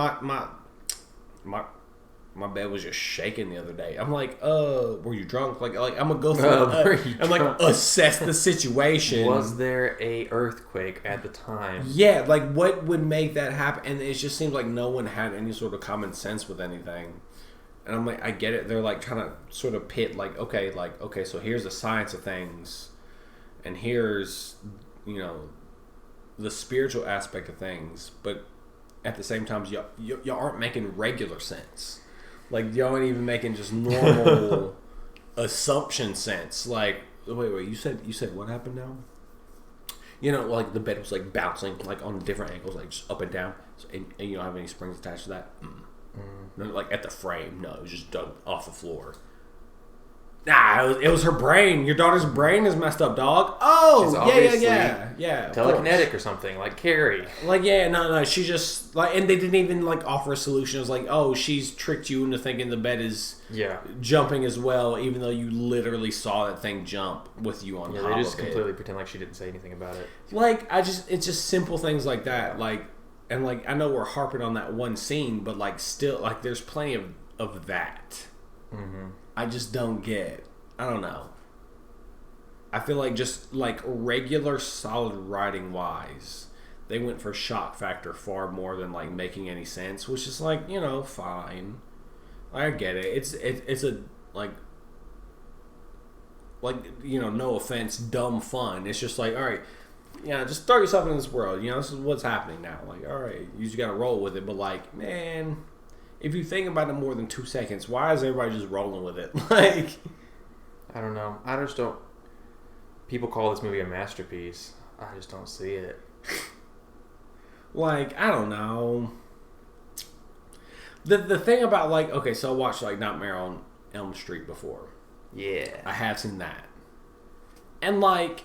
my bed was just shaking the other day. I'm like, were you drunk? Like I'm gonna go through and like assess the situation. Was there a earthquake at the time? Yeah, like what would make that happen? And it just seems like no one had any sort of common sense with anything. And I'm like, I get it. They're like trying to sort of pit okay, so here's the science of things, and here's, you know, the spiritual aspect of things, but at the same time, you aren't making regular sense. Like, you aren't even making just normal assumption sense. Like, wait, you said what happened now? You know, like the bed was like bouncing, like on different angles, like just up and down, and you don't have any springs attached to that. No, like at the frame, no, it was just dug off the floor. Nah, it was her brain. Your daughter's brain is messed up, dog. Oh, yeah. Telekinetic or something, like Carrie. Like, yeah, no, she just, like, and they didn't even, like, offer a solution. It was like, oh, she's tricked you into thinking the bed is jumping as well, even though you literally saw that thing jump with you on top of it. They just completely pretend like she didn't say anything about it. Like, it's just simple things like that. Like, and, like, I know we're harping on that one scene, but, like, still, like, there's plenty of that. Mm-hmm. I just don't get. I don't know. I feel like just like regular solid writing wise, they went for shock factor far more than like making any sense, which is like, you know, fine. I get it. It's a like you know, no offense, dumb fun. It's just like, all right, yeah, just throw yourself in this world. You know, this is what's happening now. Like, all right, you just gotta roll with it. But like, man, if you think about it more than 2 seconds, why is everybody just rolling with it? Like, I don't know. I just don't. People call this movie a masterpiece. I just don't see it. Like, I don't know. The thing about, like, okay, so I watched like Nightmare on Elm Street before. Yeah, I have seen that, and like,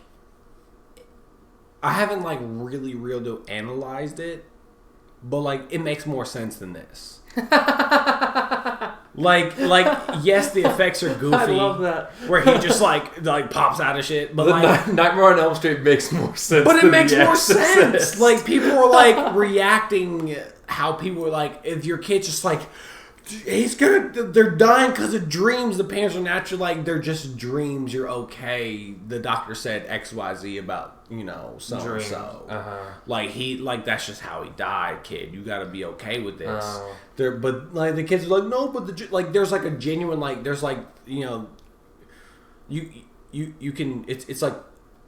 I haven't like really analyzed it. But, like, it makes more sense than this. like, yes, the effects are goofy. I love that. Where he just, like pops out of shit. But, Nightmare on Elm Street makes more sense. But it makes more sense. Like, people were, like, reacting how people were, like, if your kid's just, like, they're dying because of dreams. The parents are naturally like, they're just dreams. You're okay. The doctor said XYZ about, you know, so and so. Like, that's just how he died, kid. You got to be okay with this. But like the kids are like, no, but there's like a genuine, like, there's like, you know, you can, it's like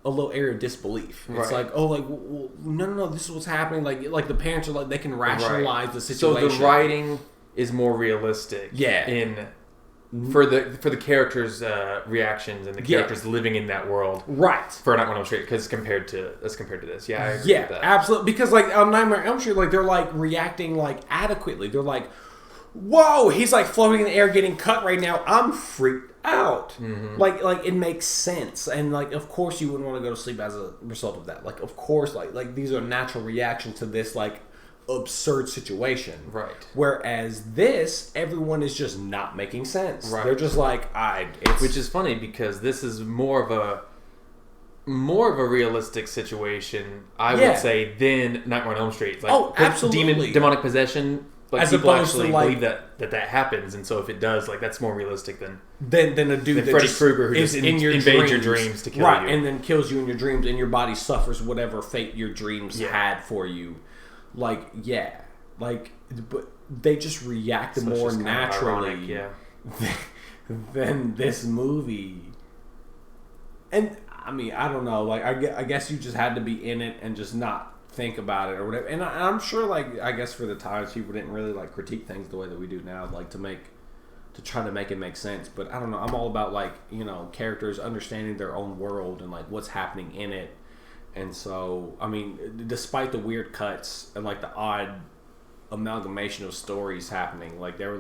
a little area of disbelief. It's like, oh, like, well, no, this is what's happening. Like the parents are like, they can rationalize the situation. So the writing is more realistic. For the characters' reactions and the characters living in that world, right? For Nightmare on Elm Street, because compared to this, I agree with that. Absolutely. Because like on Nightmare on Elm Street, like they're like reacting like adequately. They're like, "Whoa, he's like floating in the air, getting cut right now. I'm freaked out." Mm-hmm. Like it makes sense, and like of course you wouldn't want to go to sleep as a result of that. Like of course, like these are natural reactions to this like absurd situation, right? Whereas this, everyone is just not making sense. Right. They're just like, which is funny because this is more of a realistic situation, I would say, than Nightmare on Elm Street. Like, absolutely, demonic possession. Like, as people actually believe that happens, and so if it does, like, that's more realistic than a dude that Freddy Krueger who just invades your dreams to kill you, and then kills you in your dreams, and your body suffers whatever fate your dreams had for you. Like, but they just react more naturally than this movie. And I mean, I don't know. Like, I guess you just had to be in it and just not think about it or whatever. And I'm sure, like, I guess for the times people didn't really like critique things the way that we do now, like to try to make it make sense. But I don't know. I'm all about, like, you know, characters understanding their own world and like what's happening in it. And so, I mean, despite the weird cuts and like the odd amalgamation of stories happening, like there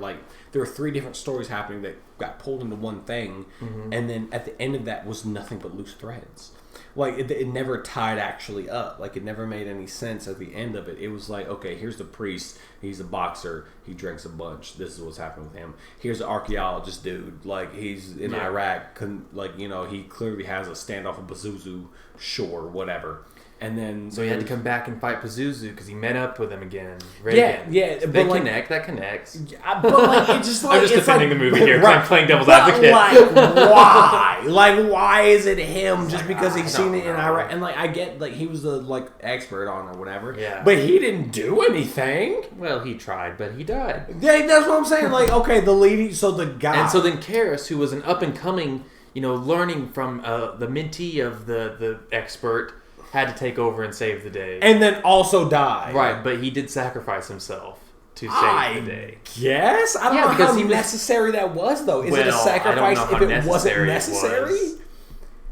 were 3 different stories happening that got pulled into one thing, and then at the end of that was nothing but loose threads. Like it never tied actually up. Like it never made any sense at the end of it. It was like, okay, here's the priest. He's a boxer. He drinks a bunch. This is what's happening with him. Here's the archaeologist dude. Like he's in Iraq. Like, you know, he clearly has a standoff of Pazuzu, sure, whatever. And then So he had to come back and fight Pazuzu because he met up with him again. Reagan. Yeah. They but connect. That connects. but like it just like I'm just it's defending like, the movie here because right. I'm playing devil's But advocate. like why? Like why is it him just because he's seen it in know. Iraq? And like I get like he was the like expert on or whatever. Yeah. But he didn't do anything. Well, he tried, but he died. Yeah, that's what I'm saying. Like okay, the lady. So the guy. And so then Karras, who was an up and coming, learning from the mentee of the expert, had to take over and save the day. And then also died. Right, but he did sacrifice himself to save the day. Yes, I don't know because how he was- necessary that was though. Is it a Well, sacrifice I don't know if how it wasn't necessary it necessary? was.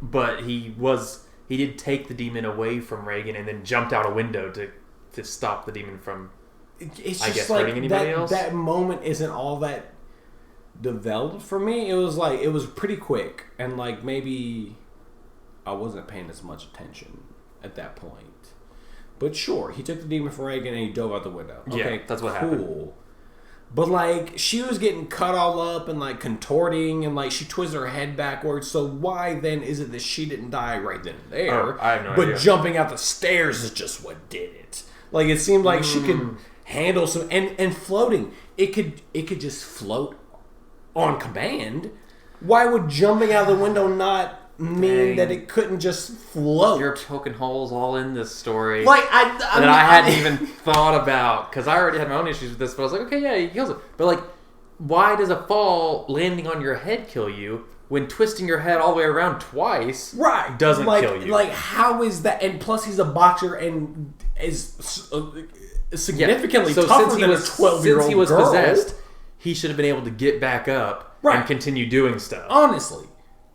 But he did take the demon away from Reagan and then jumped out a window to stop the demon from, It's I just guess, like hurting anybody else. that moment isn't all that developed for me. It was like it was pretty quick, and like maybe I wasn't paying as much attention at that point. But sure, he took the demon from Reagan and he dove out the window. Yeah, Okay, that's what cool. happened. But like she was getting cut all up and like contorting and like she twisted her head backwards. So why then is it that she didn't die right then and there? Oh, I have no but idea. jumping out the stairs is just what did it. Like it seemed like she could handle some and floating. It could just float on command. Why would jumping out the window not mean Dang. that it couldn't just float? You're poking holes all in this story. Like I hadn't even thought about, because I already had my own issues with this, but I was like, okay, yeah, he kills it. But like, why does a fall landing on your head kill you when twisting your head all the way around twice doesn't kill you? Like, how is that? And plus, he's a boxer and is significantly tougher than a 12-year-old Since he was girl. possessed, he should have been able to get back up and continue doing stuff. Honestly.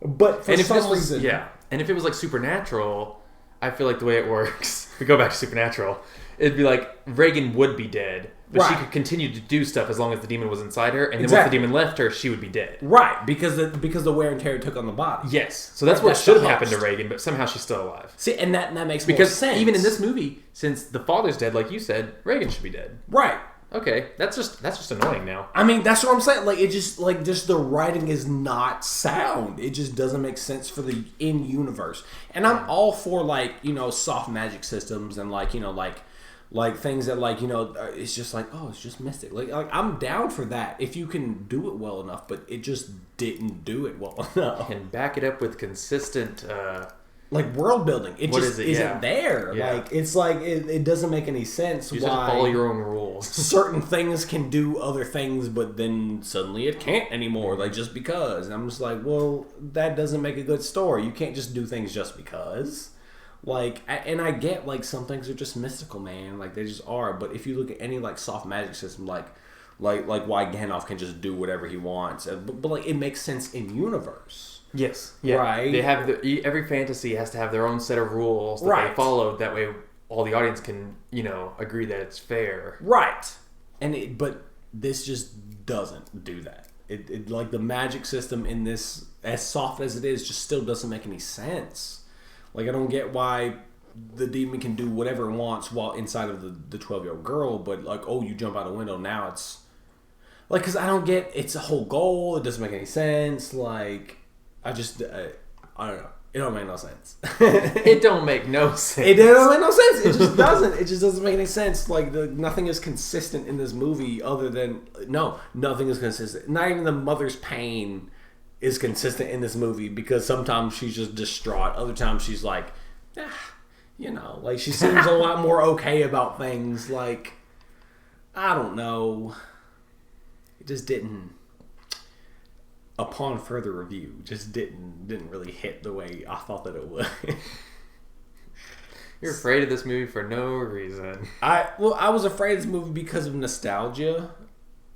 But for And if some this was, reason... yeah, and if it was like Supernatural, I feel like the way it works, if we go back to Supernatural, it'd be like Reagan would be dead, but she could continue to do stuff as long as the demon was inside her, and then once the demon left her, she would be dead. Right, because the wear and tear took on the body. Yes, so that's what That's should the have happened to host. Reagan, but somehow she's still alive. See, and that makes Because more sense. even in this movie, since the father's dead, like you said, Reagan should be dead. Right. Okay, that's just annoying now. I mean, that's what I'm saying. Like, it just the writing is not sound. It just doesn't make sense for the in-universe. And I'm all for, like, soft magic systems and, like things that, like, it's just like, oh, it's just mystic. Like I'm down for that if you can do it well enough, but it just didn't do it well enough. And back it up with consistent... like world building, it What just is it? isn't Yeah. there. Yeah. Like it's like it doesn't make any sense. You just have to follow your own rules. certain things can do other things, but then suddenly it can't anymore. Like just because. And I'm just like, well, that doesn't make a good story. You can't just do things just because. Like, and I get like some things are just mystical, man. Like they just are. But if you look at any like soft magic system, like why Gandalf can just do whatever he wants, but like it makes sense in universe. Yes. Yeah. Right. They have every fantasy has to have their own set of rules that they follow. That way, all the audience can agree that it's fair. Right. But this just doesn't do that. It like the magic system in this, as soft as it is, just still doesn't make any sense. Like I don't get why the demon can do whatever it wants while inside of the 12-year-old girl, but like, oh, you jump out a window, now it's like, because I don't get, it's a whole goal. It doesn't make any sense. Like I don't know. It don't make no sense. It don't make no sense. It don't make no sense. It just doesn't. It just doesn't make any sense. Like nothing is consistent in this movie other than nothing is consistent. Not even the mother's pain is consistent in this movie because sometimes she's just distraught. Other times she's like, like she seems a lot more okay about things. Like I don't know. It just didn't. Upon further review, just didn't really hit the way I thought that it would. You're afraid of this movie for no reason. I was afraid of this movie because of nostalgia,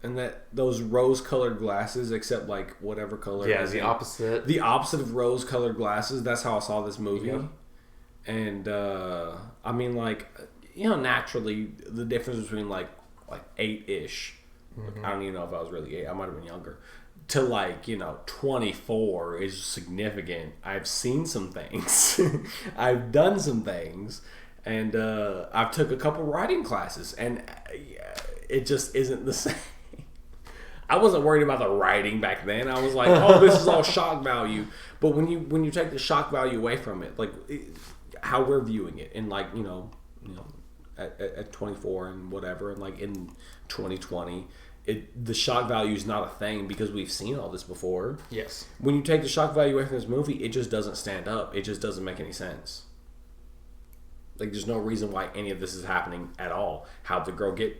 and that those rose-colored glasses, except like whatever color. Yeah, the opposite. The opposite of rose-colored glasses. That's how I saw this movie. Yep. And I mean, like naturally, the difference between like 8-ish. Mm-hmm. I don't even know if I was really 8. I might have been younger. To 24 is significant. I've seen some things. I've done some things. And I've took a couple writing classes. And it just isn't the same. I wasn't worried about the writing back then. I was like, oh, this is all shock value. But when you take the shock value away from it, how we're viewing it, and like at 24 and whatever, and like in 2020, the shock value is not a thing because we've seen all this before. Yes. When you take the shock value away from this movie, it just doesn't stand up. It just doesn't make any sense. Like, there's no reason why any of this is happening at all. How'd the girl get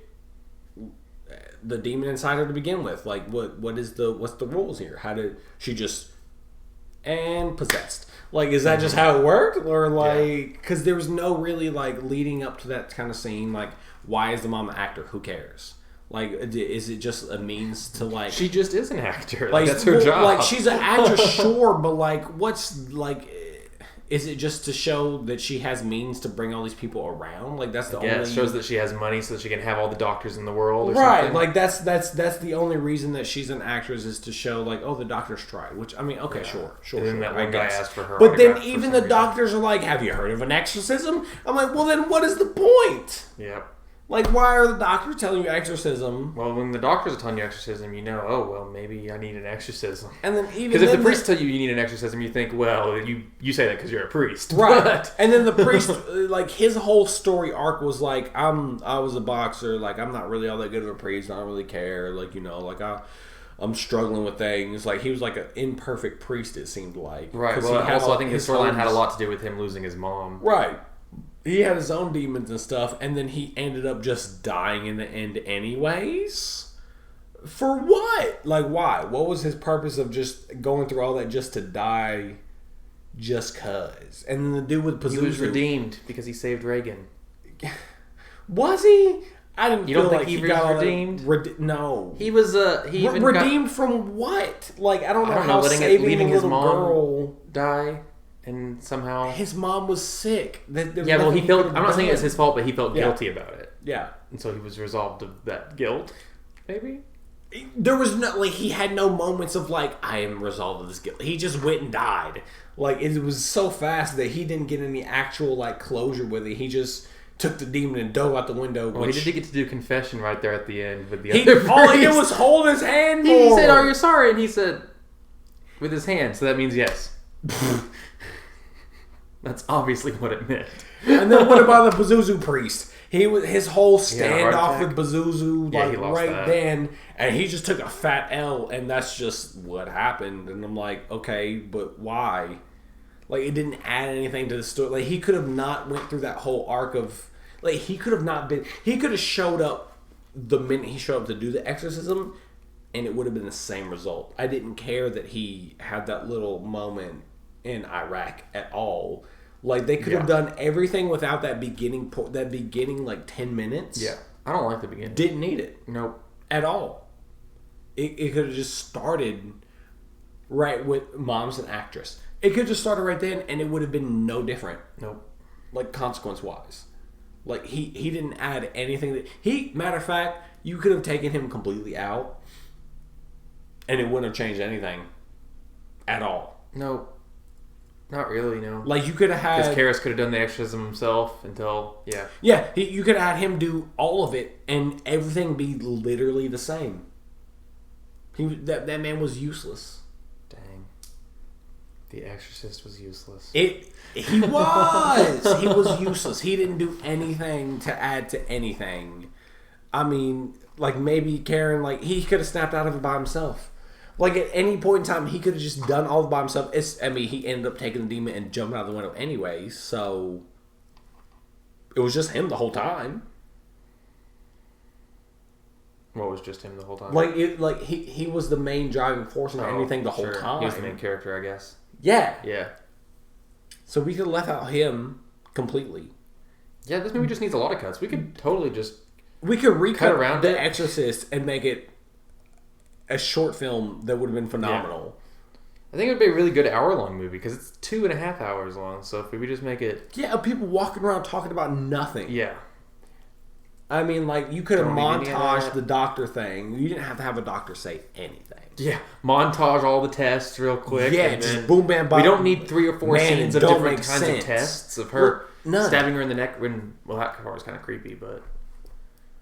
the demon inside her to begin with? Like, what's the rules here? How did she just and possessed? Like, is that just how it worked, or like because there was no really like leading up to that kind of scene? Like, why is the mom an actor? Who cares? Like, is it just a means to like? She just is an actor. Like, that's her job. Like, she's an actress, sure, but like, what's like? Is it just to show that she has means to bring all these people around? Like, that's the only. Yeah, it shows that she has money so that she can have all the doctors in the world. Or right, something. like that's the only reason that she's an actress is to show like, oh, the doctors tried. Which I mean, okay, sure. And then that one guy asked for her. But then autograph even for the some doctors are like, have you heard of an exorcism? I'm like, well, then what is the point? reason. Yep. Like, why are the doctors telling you exorcism? Well, when the doctors are telling you exorcism, you know, oh, well, maybe I need an exorcism. And then even because if the then priests tell you need an exorcism, you think, well, you say that because you're a priest, right? But And then the priest, like, his whole story arc was like, I was a boxer, like, I'm not really all that good of a priest, I don't really care, like, like I'm struggling with things. Like, he was like an imperfect priest, it seemed like. right. Well, also, I think his storyline had a lot to do with him losing his mom. Right. He had his own demons and stuff, and then he ended up just dying in the end anyways? For what? Like, why? What was his purpose of just going through all that just to die just cuz? And then the dude with Pazuzu... He was redeemed because he saved Reagan. Was he? I didn't You feel don't think like he he got was redeemed? No. He was, he even redeemed from what? Like, I don't know how leaving the his little mom girl... die and somehow... His mom was sick. Yeah, well, he felt... I'm not saying it's his fault, but he felt guilty about it. Yeah. And so he was resolved of that guilt, maybe? There was no, like, he had no moments of, like, I am resolved of this guilt. He just went and died. Like, it was so fast that he didn't get any actual, like, closure with it. He just took the demon and dove out the window. Well, he did get to do confession right there at the end with the other priest. All he did was hold his hand more. He said, are you sorry? And he said, with his hand. So that means yes. That's obviously what it meant. And then what about the Pazuzu priest? His whole standoff with Pazuzu, like, right then, and he just took a fat L, and that's just what happened. And I'm like, okay, but why? Like, it didn't add anything to the story. Like, he could have not went through that whole arc of, like, he could have not been. He could have showed up the minute he showed up to do the exorcism, and it would have been the same result. I didn't care that he had that little moment in Iraq at all. Like, they could have done everything without that beginning like 10 minutes. Yeah, I don't like the beginning. Didn't need it. Nope. At all. It could have just started right with Mom's an actress. It could have just started right then, and it would have been no different. Nope. Like, consequence wise. Like, he didn't add anything. Matter of fact, you could have taken him completely out, and it wouldn't have changed anything at all. Nope. Not really, no. Like, you could have had... Because Karras could have done the exorcism himself until... Yeah. Yeah, you could have had him do all of it, and everything be literally the same. That man was useless. Dang. The Exorcist was useless. He was! He was useless. He didn't do anything to add to anything. I mean, like, maybe Karen, like, he could have snapped out of it by himself. Like, at any point in time, he could have just done all by himself. He ended up taking the demon and jumping out the window anyway, so... It was just him the whole time. What was just him the whole time? He was the main driving force in anything the whole time. He was the main character, I guess. Yeah. Yeah. So we could have left out him completely. Yeah, this movie just needs a lot of cuts. We could totally just... We could recut around The Exorcist and make it a short film that would have been phenomenal. Yeah. I think it would be a really good hour-long movie because it's 2.5 hours long. So if we just make it... Yeah, people walking around talking about nothing. Yeah. I mean, like, you could have montaged the doctor thing. You didn't have to have a doctor say anything. Yeah, montage all the tests real quick. Yeah, and just boom, bam, bam. We don't need 3 or 4 scenes of different kinds of tests of her None. stabbing her in the neck. Well, that part was kind of creepy, but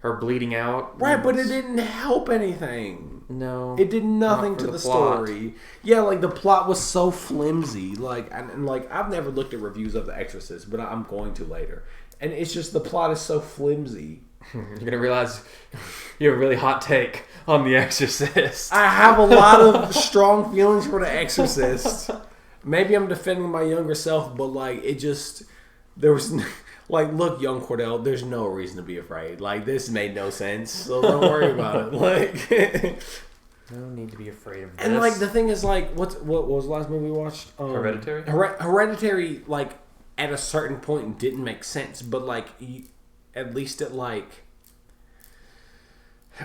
her bleeding out. Right, but it didn't help anything. No. It did nothing not for to the plot. story. Yeah, like the plot was so flimsy. Like, and like I've never looked at reviews of The Exorcist, but I'm going to later. And it's just the plot is so flimsy. You're gonna realize you have a really hot take on The Exorcist. I have a lot of strong feelings for The Exorcist. Maybe I'm defending my younger self, but like it just there was like, look, young Kordell, there's no reason to be afraid. Like this made no sense, so don't worry about it. Like, no need to be afraid of this. and like the thing is, like, what was the last movie we watched? Hereditary. Hereditary, like at a certain point didn't make sense, but like at least it like.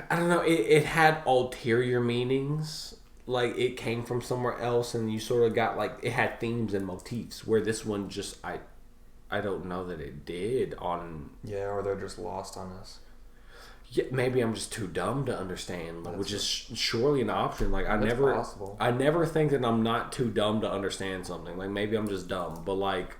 I don't know. It had ulterior meanings. Like it came from somewhere else, and you sort of got like it had themes and motifs. Where this one just I don't know that it did on. Yeah, or they're just lost on us. Yeah, maybe I'm just too dumb to understand, which is surely an option. Like That's possible. I never think that I'm not too dumb to understand something. Like maybe I'm just dumb, but like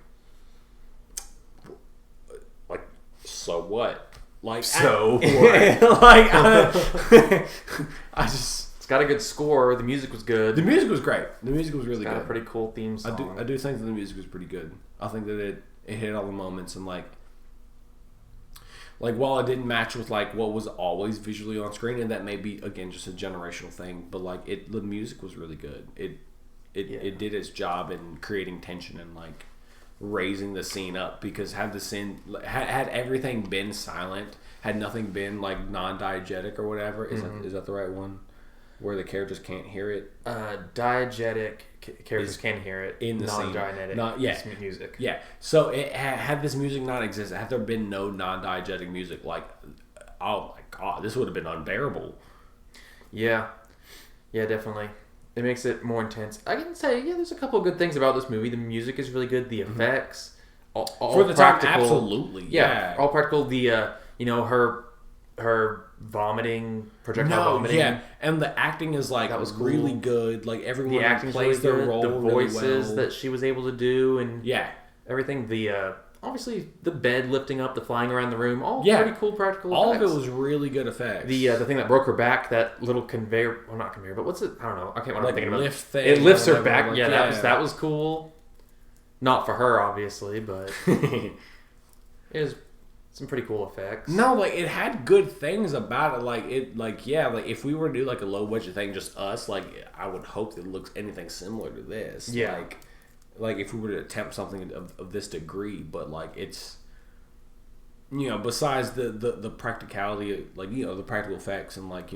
so what? Like So like I just it's got a good score. The music was good. the music was great. The music was really It's got good. a pretty cool theme song. I do think that the music was pretty good. I think that it hit all the moments and like while it didn't match with like what was always visually on screen, and that may be again just a generational thing, but like the music was really good. It did its job in creating tension and like raising the scene up, because had everything been silent, had nothing been like non-diegetic or whatever, is that the right one? Where the characters can't hear it. Diegetic characters can hear it in the scene. Non-diegetic music. Yeah. So it had this music not exist, had there been no non-diegetic music, like, oh my god, this would have been unbearable. Yeah, definitely. It makes it more intense. I can say, there's a couple of good things about this movie. The music is really good. The effects, all for the practical. time, absolutely. Yeah. All practical. The her vomiting, projectile vomiting. Yeah, and the acting is like That was cool. really good. Like everyone The acting plays really their good. role The voices really well. that she was able to do, and Yeah. everything. The obviously the bed lifting up, the flying around the room, all Yeah. pretty cool practical. All of effects. it was really good effects. The thing that broke her back, that little conveyor, well, not conveyor, but what's it? I don't know. I can't. What like I'm thinking about. lift thing. It lifts or her back. whatever, Yeah, that was cool. Not for her, obviously, but it was some pretty cool effects. No, like it had good things about it. Like it, like if we were to do like a low budget thing, just us, like I would hope that it looks anything similar to this. Yeah. Like if we were to attempt something of this degree, but like it's, besides the practicality, like the practical effects and like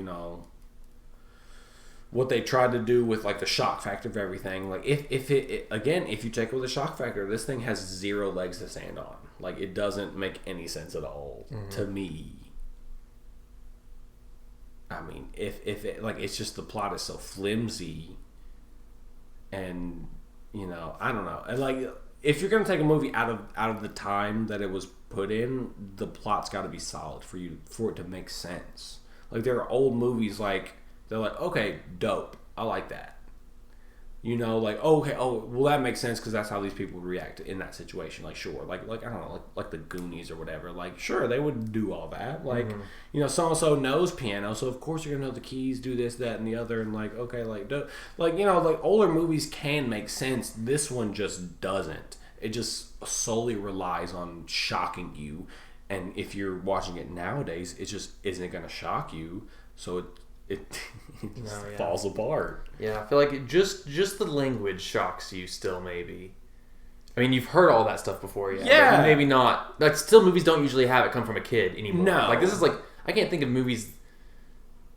what they tried to do with like the shock factor of everything. Like if you take away the shock factor, this thing has zero legs to stand on. Like it doesn't make any sense at all to me. I mean, if it, like it's just the plot is so flimsy, and I don't know. And like if you're gonna take a movie out of the time that it was put in, the plot's got to be solid for it to make sense. Like there are old movies like. They're like, okay, dope. I like that. Like, okay, well, that makes sense because that's how these people would react in that situation. Like, sure. Like I don't know, like the Goonies or whatever. Like, sure, they would do all that. Like, so-and-so knows piano, so of course you're going to know the keys, do this, that, and the other. And like, okay, like older movies can make sense. This one just doesn't. It just solely relies on shocking you. And if you're watching it nowadays, it just isn't going to shock you. So it falls apart. Yeah, I feel like it just the language shocks you still, maybe. I mean, you've heard all that stuff before, yeah. But maybe not. Like, still movies don't usually have it come from a kid anymore. No. Like, this is like, I can't think of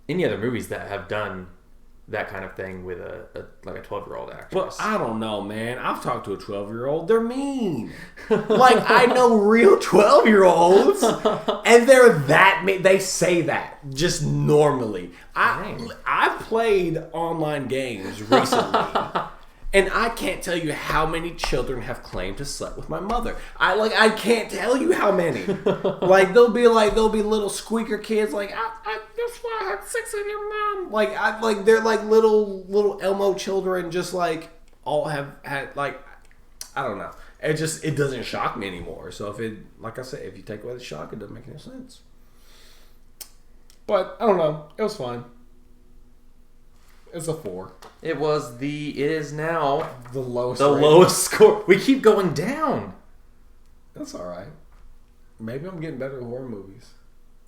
any other movies that have done that kind of thing with a 12-year-old actress. But I don't know, man. I've talked to a 12-year-old. They're mean. Like, I know real 12-year-olds, and they're that mean. They say that just normally. I've played online games recently, and I can't tell you how many children have claimed to slept with my mother. I can't tell you how many. Like, they'll be little squeaker kids. Like, that's why I had sex with your mom. They're like little Elmo children. Just like all have had like, I don't know. It doesn't shock me anymore. So if you take away the shock, it doesn't make any sense. But I don't know. It was fun. It's a 4. It is now The lowest. the rating. lowest score. We keep going down. That's all right. Maybe I'm getting better at horror movies.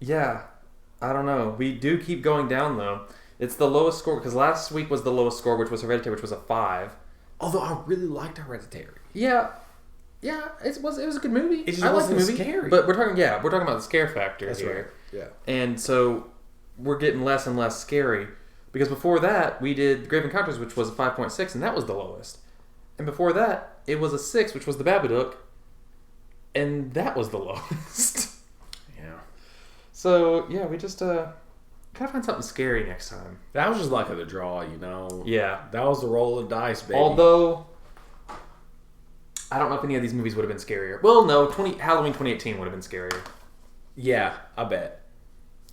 Yeah, I don't know. We do keep going down though. It's the lowest score because last week was the lowest score, which was Hereditary, which was a 5. Although I really liked Hereditary. Yeah, it was a good movie. It just I like the wasn't movie, scary. but we're talking about the scare factor That's here. right. Yeah. And so we're getting less and less scary because before that we did Grave Encounters, which was a 5.6, and that was the lowest. And before that it was a 6, which was the Babadook, and that was the lowest. Yeah. So yeah, we just gotta find something scary next time. That was just luck of the draw, you know. Yeah. That was the roll of dice, baby. Although I don't know if any of these movies would have been scarier. Well, no, Halloween 2018 would have been scarier. Yeah, I bet.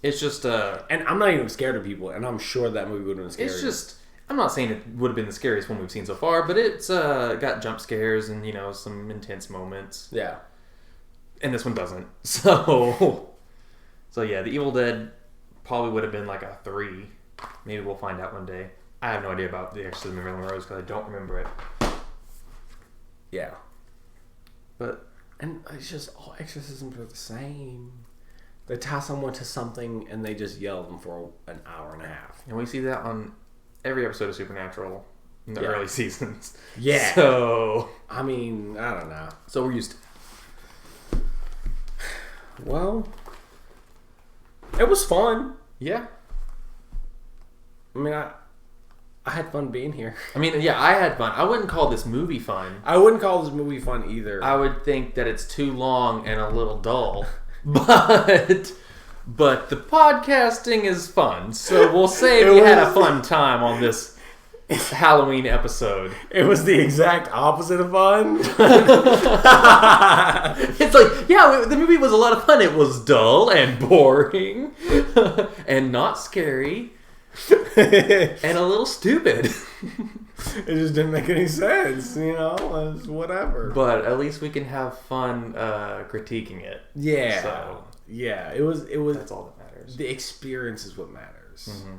It's just And I'm not even scared of people, and I'm sure that movie would have been scary. it's just I'm not saying it would have been the scariest one we've seen so far, but it's got jump scares and some intense moments. Yeah. And this one doesn't. So yeah, The Evil Dead probably would have been like a 3. Maybe we'll find out one day. I have no idea about The Exorcism of Emily Rose because I don't remember it. Yeah. But And it's just all exorcisms are the same. They tie someone to something and they just yell at them for an hour and a half. and we see that on every episode of Supernatural in the Yeah. early seasons. Yeah. So I mean, I don't know. we're used to. Well, it was fun. Yeah. I mean, I had fun being here. I mean, yeah, I had fun. I wouldn't call this movie fun. I wouldn't call this movie fun either. I would think that it's too long and a little dull. But the podcasting is fun. So we'll say we had a fun time on this Halloween episode. It was the exact opposite of fun. It's like, yeah, the movie was a lot of fun. It was dull and boring and not scary and a little stupid. It just didn't make any sense, you know? It was whatever. But at least we can have fun critiquing it. Yeah. So Yeah, it was that's all that matters. the experience is what matters. Mm-hmm.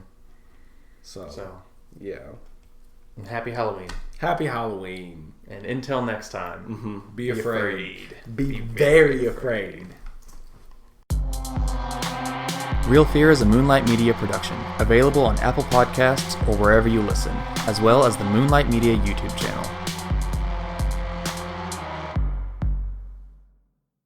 So, yeah. Happy Halloween. Happy Halloween. And until next time, Mm-hmm. Be afraid. afraid. Be very afraid. Real Fear is a Moonlight Media production, available on Apple Podcasts or wherever you listen, as well as the Moonlight Media YouTube channel.